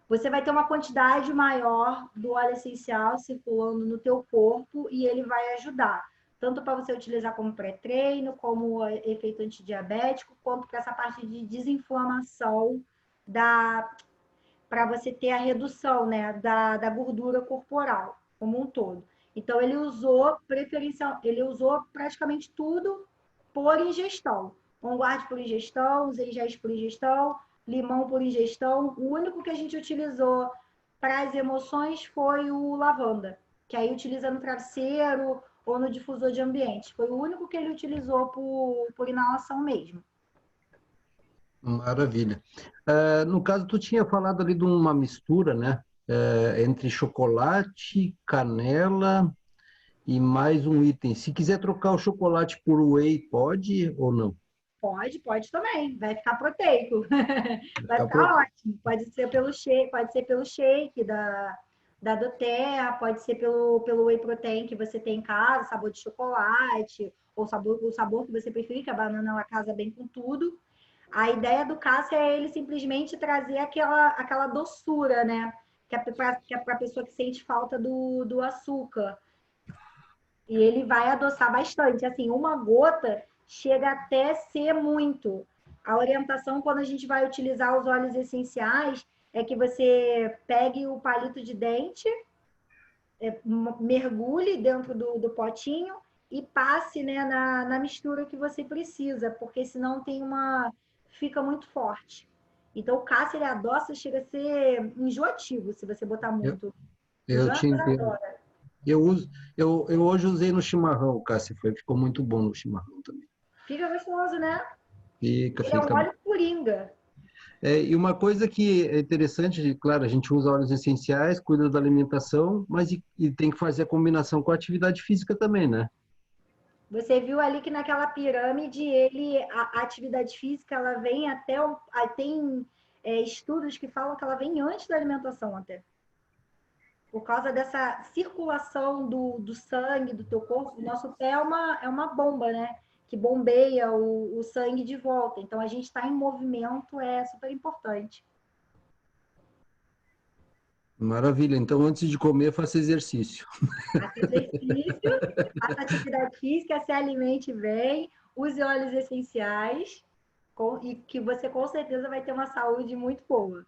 você vai ter uma quantidade maior do óleo essencial circulando no teu corpo e ele vai ajudar tanto para você utilizar como pré-treino, como efeito antidiabético, quanto para essa parte de desinflamação para você ter a redução, né, da gordura corporal como um todo. Então ele usou praticamente tudo por ingestão. Onguarde por ingestão, zengés por ingestão, limão por ingestão. O único que a gente utilizou para as emoções foi o lavanda, que aí utiliza no travesseiro ou no difusor de ambiente. Foi o único que ele utilizou por inalação mesmo. Maravilha. No caso, tu tinha falado ali de uma mistura, né? Entre chocolate, canela e mais um item. Se quiser trocar o chocolate por whey, pode ou não? Pode também. Vai ficar proteico. Vai Ficar ficar ótimo. Pode ser pelo shake da doTERRA, pode ser pelo whey protein que você tem em casa, sabor de chocolate, ou o sabor que você preferir, que a banana ela casa bem com tudo. A ideia do Cássio é ele simplesmente trazer aquela doçura, né? Que é para a pessoa que sente falta do açúcar. E ele vai adoçar bastante. Assim, uma gota chega até ser muito. A orientação, quando a gente vai utilizar os óleos essenciais, é que você pegue o palito de dente, mergulhe dentro do potinho e passe, né, na mistura que você precisa, porque senão fica muito forte. Então, o Cássio, ele adoça, chega a ser enjoativo se você botar Eu, muito. O eu te Jonathan entendo. adora. Eu hoje usei no chimarrão, Cássio, ficou muito bom no chimarrão também. Fica gostoso, né? Fica, Ele é um fica. óleo coringa. E uma coisa que é interessante, claro, a gente usa óleos essenciais, cuida da alimentação, mas e tem que fazer a combinação com a atividade física também, né? Você viu ali que naquela pirâmide, a atividade física, ela vem até... Tem estudos que falam que ela vem antes da alimentação até. Por causa dessa circulação do sangue do teu corpo, o nosso pé é uma bomba, né? Que bombeia o sangue de volta. Então, a gente está em movimento, é super importante. Maravilha. Então, antes de comer, faça exercício. Faça exercício, faça atividade física, se alimente bem, use óleos essenciais, e que você com certeza vai ter uma saúde muito boa.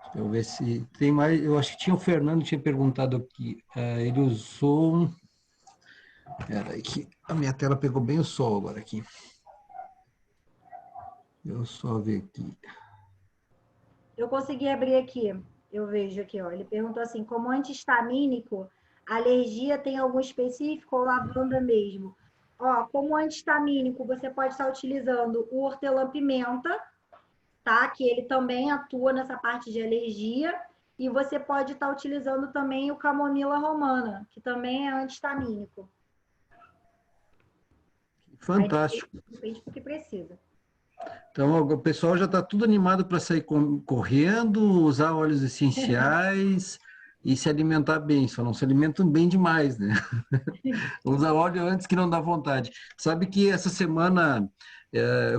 Deixa eu ver se tem mais. Eu acho que tinha o Fernando tinha perguntado aqui. Ele usou. Peraí, que a minha tela pegou bem o sol agora aqui. Eu só ver aqui. Eu consegui abrir aqui, eu vejo aqui, ó. Ele perguntou assim: como anti-histamínico, alergia tem algum específico ou lavanda mesmo? Ó, como anti-histamínico, você pode estar utilizando o hortelã-pimenta, tá? Que ele também atua nessa parte de alergia. E você pode estar utilizando também o camomila romana, que também é anti-histamínico. Aí Fantástico. depende do que precisa. Então, o pessoal já está tudo animado para sair correndo, usar óleos essenciais e se alimentar bem. Só não se alimentam bem demais, né? Usa óleo antes que não dá vontade. Sabe que essa semana,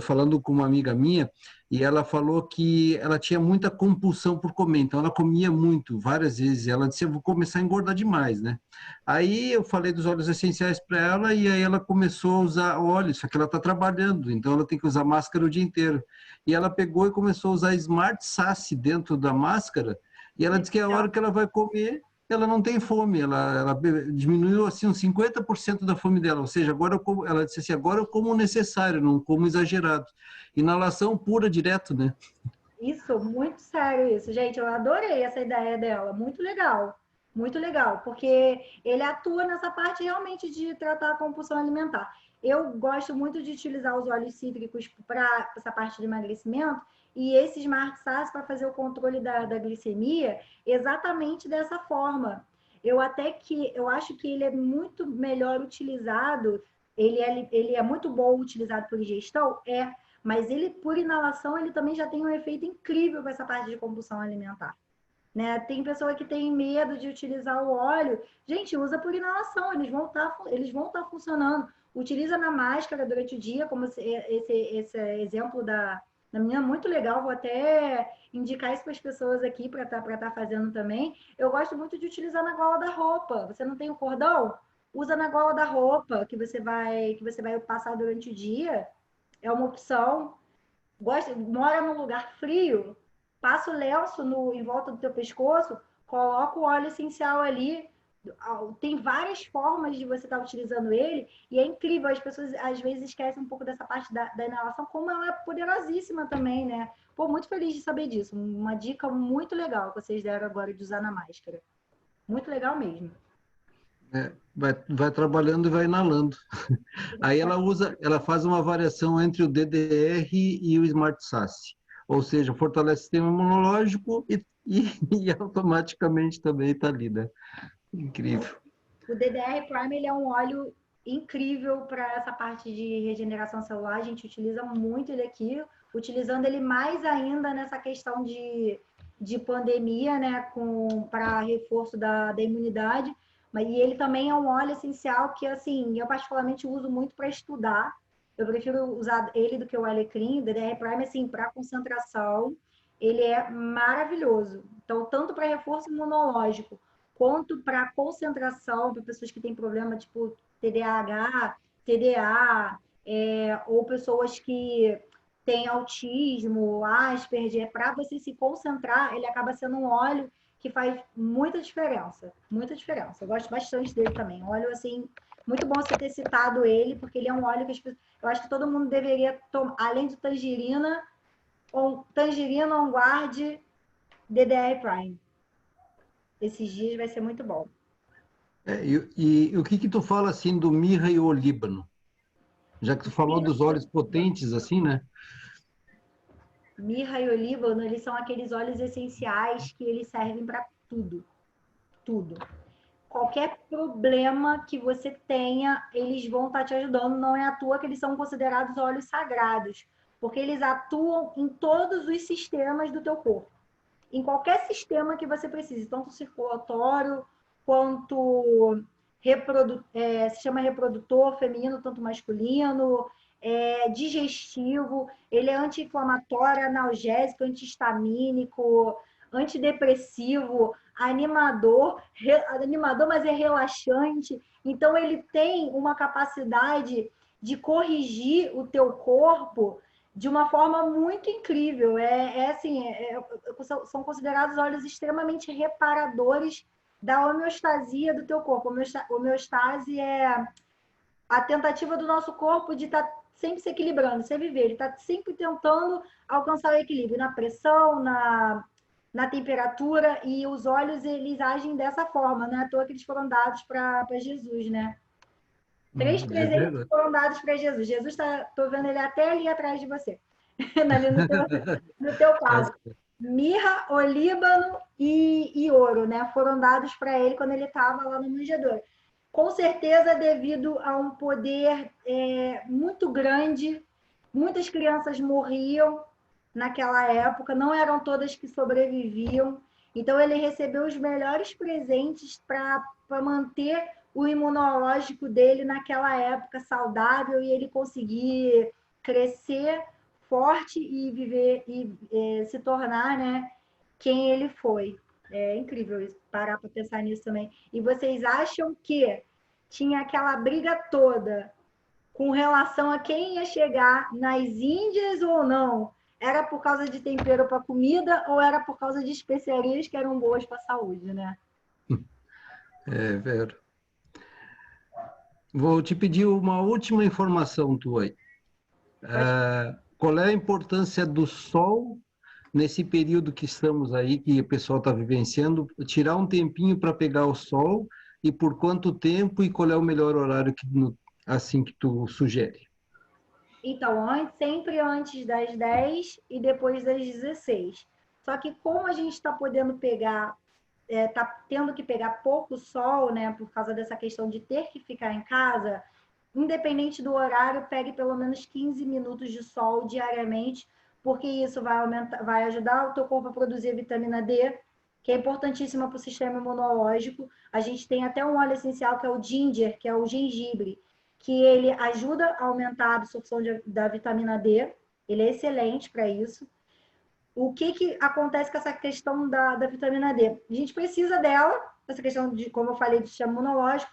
falando com uma amiga minha, e ela falou que ela tinha muita compulsão por comer, então ela comia muito, várias vezes. Ela disse: eu vou começar a engordar demais, né? Aí eu falei dos óleos essenciais para ela, e aí ela começou a usar óleo, só que ela está trabalhando, então ela tem que usar máscara o dia inteiro. E ela pegou e começou a usar Smart Sasse dentro da máscara, e ela disse que a hora que ela vai comer, ela não tem fome, ela diminuiu assim uns 50% da fome dela, ou seja, agora ela disse assim, agora eu como o necessário, não como exagerado. Inalação pura direto, né? Isso, muito sério isso. Gente, eu adorei essa ideia dela. Muito legal, porque ele atua nessa parte realmente de tratar a compulsão alimentar. Eu gosto muito de utilizar os óleos cítricos para essa parte de emagrecimento e esse Smart Sass para fazer o controle da glicemia exatamente dessa forma. Eu acho que ele é muito melhor utilizado, ele é muito bom utilizado por ingestão, mas ele, por inalação, ele também já tem um efeito incrível com essa parte de compulsão alimentar. Né? Tem pessoa que tem medo de utilizar o óleo. Gente, usa por inalação, eles vão estar funcionando. Utiliza na máscara durante o dia, como esse exemplo da menina, muito legal. Vou até indicar isso para as pessoas aqui para tá fazendo também. Eu gosto muito de utilizar na gola da roupa. Você não tem o cordão? Usa na gola da roupa que você vai passar durante o dia, é uma opção. Mora num lugar frio, passa o lenço em volta do teu pescoço, coloca o óleo essencial ali. Tem várias formas de você estar utilizando ele e é incrível. As pessoas às vezes esquecem um pouco dessa parte da inalação, como ela é poderosíssima também, né? Pô, muito feliz de saber disso. Uma dica muito legal que vocês deram agora de usar na máscara. Muito legal mesmo. Vai trabalhando e vai inalando. Aí ela faz uma variação entre o DDR e o Smart Sasse, ou seja, fortalece o sistema imunológico e automaticamente também está ali, né? Incrível. O DDR Prime ele é um óleo incrível para essa parte de regeneração celular. A gente utiliza muito ele aqui, utilizando ele mais ainda nessa questão de pandemia, né, para reforço da imunidade. E ele também é um óleo essencial que, assim, eu particularmente uso muito para estudar. Eu prefiro usar ele do que o alecrim. O DDR Prime, assim, para concentração, ele é maravilhoso. Então, tanto para reforço imunológico, quanto para concentração, para pessoas que têm problema tipo TDAH, TDA, ou pessoas que têm autismo, Asperger, para você se concentrar, ele acaba sendo um óleo que faz muita diferença. Muita diferença. Eu gosto bastante dele também. Óleo, assim, muito bom você ter citado ele, porque ele é um óleo que eu acho que todo mundo deveria tomar, além de tangerina, on guard DDR Prime. Esses dias vai ser muito bom. E o que que tu fala assim do mirra e o olíbano? Já que tu falou dos óleos potentes assim, né? Mirra e olíbano, eles são aqueles óleos essenciais que eles servem para tudo. Tudo. Qualquer problema que você tenha, eles vão estar te ajudando. Não é à toa que eles são considerados óleos sagrados, porque eles atuam em todos os sistemas do teu corpo. Em qualquer sistema que você precise, tanto circulatório quanto sistema reprodutor feminino, tanto masculino, digestivo, ele é anti-inflamatório, analgésico, antihistamínico, antidepressivo, animador, mas é relaxante. Então, ele tem uma capacidade de corrigir o teu corpo de uma forma muito incrível. São considerados óleos extremamente reparadores da homeostasia do teu corpo. Homeostase é a tentativa do nosso corpo de estar sempre se equilibrando, você viver. Ele está sempre tentando alcançar o equilíbrio na pressão, na temperatura, e os óleos, eles agem dessa forma, né? À toa que eles foram dados para Jesus, né? 3 É presentes verdade. foram dados para Jesus. Jesus está, estou vendo ele até ali atrás de você, ali no teu quadro. Mirra, olíbano e ouro, né? Foram dados para ele quando ele estava lá no manjedouro. Com certeza, devido a um poder muito grande, muitas crianças morriam naquela época, não eram todas que sobreviviam. Então, ele recebeu os melhores presentes para manter o imunológico dele naquela época saudável e ele conseguir crescer forte e viver e se tornar, né, quem ele foi. É incrível isso, parar para pensar nisso também. E vocês acham que tinha aquela briga toda com relação a quem ia chegar nas Índias ou não? Era por causa de tempero para comida ou era por causa de especiarias que eram boas para a saúde, né? É verdade. Vou te pedir uma última informação tua aí. Qual é a importância do sol nesse período que estamos aí, que o pessoal está vivenciando, tirar um tempinho para pegar o sol e por quanto tempo e qual é o melhor horário assim que tu sugere? Então, sempre antes das 10 e depois das 16. Só que como a gente está podendo pegar, está tendo que pegar pouco sol, né, por causa dessa questão de ter que ficar em casa, independente do horário, pegue pelo menos 15 minutos de sol diariamente, porque isso vai ajudar o teu corpo a produzir a vitamina D, que é importantíssima para o sistema imunológico. A gente tem até um óleo essencial que é o ginger, que é o gengibre, que ele ajuda a aumentar a absorção da vitamina D. Ele é excelente para isso. O que acontece com essa questão da vitamina D? A gente precisa dela, essa questão de, como eu falei, do sistema imunológico,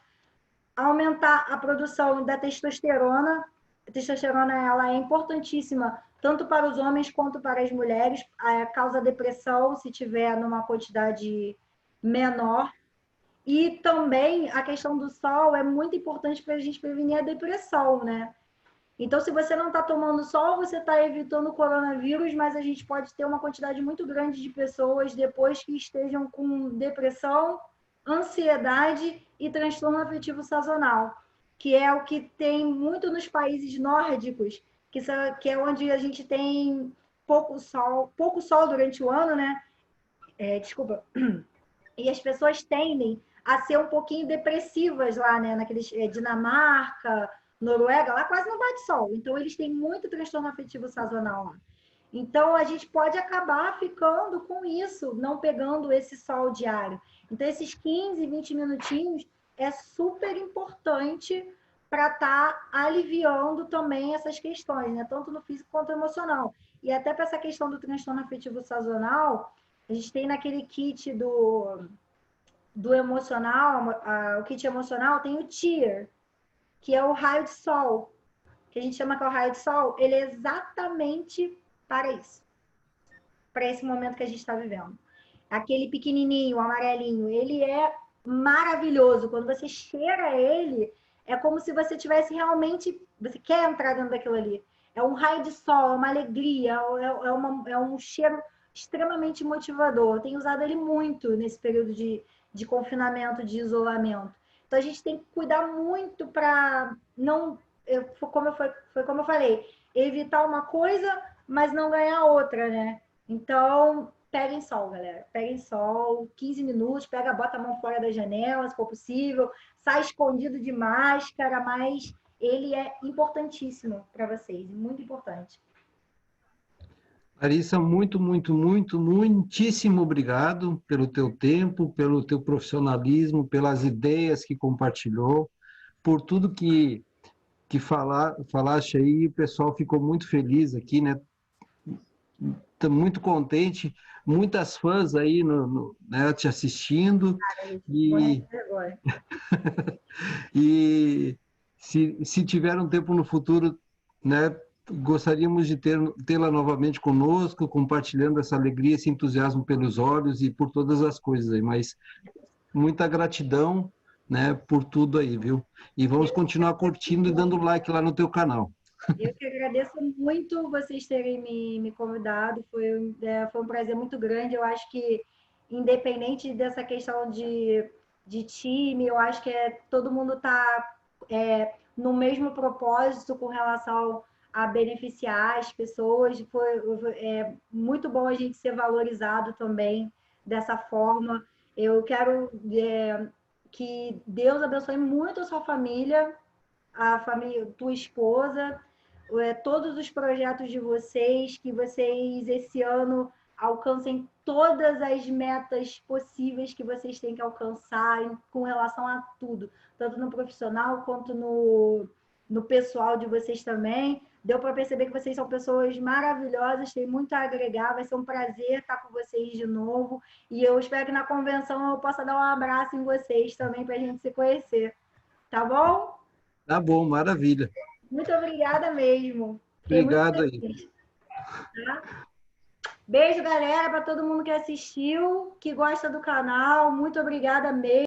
aumentar a produção da testosterona. A testosterona, ela é importantíssima tanto para os homens quanto para as mulheres. Causa depressão se tiver numa quantidade menor. E também a questão do sol é muito importante para a gente prevenir a depressão, né? Então, se você não está tomando sol, você está evitando o coronavírus, mas a gente pode ter uma quantidade muito grande de pessoas depois que estejam com depressão, ansiedade e transtorno afetivo sazonal, que é o que tem muito nos países nórdicos, que é onde a gente tem pouco sol durante o ano, né? Desculpa. E as pessoas tendem a ser um pouquinho depressivas lá, né? Naqueles Dinamarca, Noruega, lá quase não bate sol. Então, eles têm muito transtorno afetivo sazonal lá. Então, a gente pode acabar ficando com isso, não pegando esse sol diário. Então, esses 15, 20 minutinhos é super importante para estar aliviando também essas questões, né? Tanto no físico quanto no emocional. E até para essa questão do transtorno afetivo sazonal, a gente tem naquele kit do emocional, o kit emocional tem o TIR, que é o raio de sol, que a gente chama que é o raio de sol, ele é exatamente para isso, para esse momento que a gente está vivendo. aquele pequenininho, amarelinho, ele é maravilhoso. Quando você cheira ele, é como se você tivesse realmente, você quer entrar dentro daquilo ali. É um raio de sol, é uma alegria, é um cheiro extremamente motivador. Eu tenho usado ele muito nesse período de confinamento, de isolamento. Então a gente tem que cuidar muito para não, foi como eu falei, evitar uma coisa, mas não ganhar outra, né? Então, peguem sol, galera. Peguem sol, 15 minutos, pega, bota a mão fora da janela, se for possível, sai escondido de máscara, mas ele é importantíssimo para vocês, muito importante. Larissa, muitíssimo obrigado pelo teu tempo, pelo teu profissionalismo, pelas ideias que compartilhou, por tudo que falaste aí. O pessoal ficou muito feliz aqui, né? Tô muito contente, muitas fãs aí né, te assistindo, Morrendo e, de vergonha. e se tiver um tempo no futuro, né, gostaríamos de tê-la novamente conosco, compartilhando essa alegria, esse entusiasmo pelos olhos e por todas as coisas aí, mas muita gratidão, né, por tudo aí, viu? E vamos continuar curtindo e dando like lá no teu canal. Eu que agradeço muito vocês terem me convidado, foi um prazer muito grande. Eu acho que, independente dessa questão de time, eu acho que todo mundo está no mesmo propósito com relação a beneficiar as pessoas. Foi muito bom a gente ser valorizado também dessa forma. Eu quero que Deus abençoe muito a sua família, a família, tua esposa, todos os projetos de vocês, que vocês esse ano alcancem todas as metas possíveis que vocês têm que alcançar com relação a tudo, tanto no profissional quanto no pessoal de vocês também. Deu para perceber que vocês são pessoas maravilhosas, tem muito a agregar, vai ser um prazer estar com vocês de novo. E eu espero que na convenção eu possa dar um abraço em vocês também para a gente se conhecer. Tá bom? Tá bom, maravilha. Muito obrigada mesmo. Fiquei muito Obrigado aí. feliz. Tá? Beijo, galera, para todo mundo que assistiu, que gosta do canal. Muito obrigada mesmo.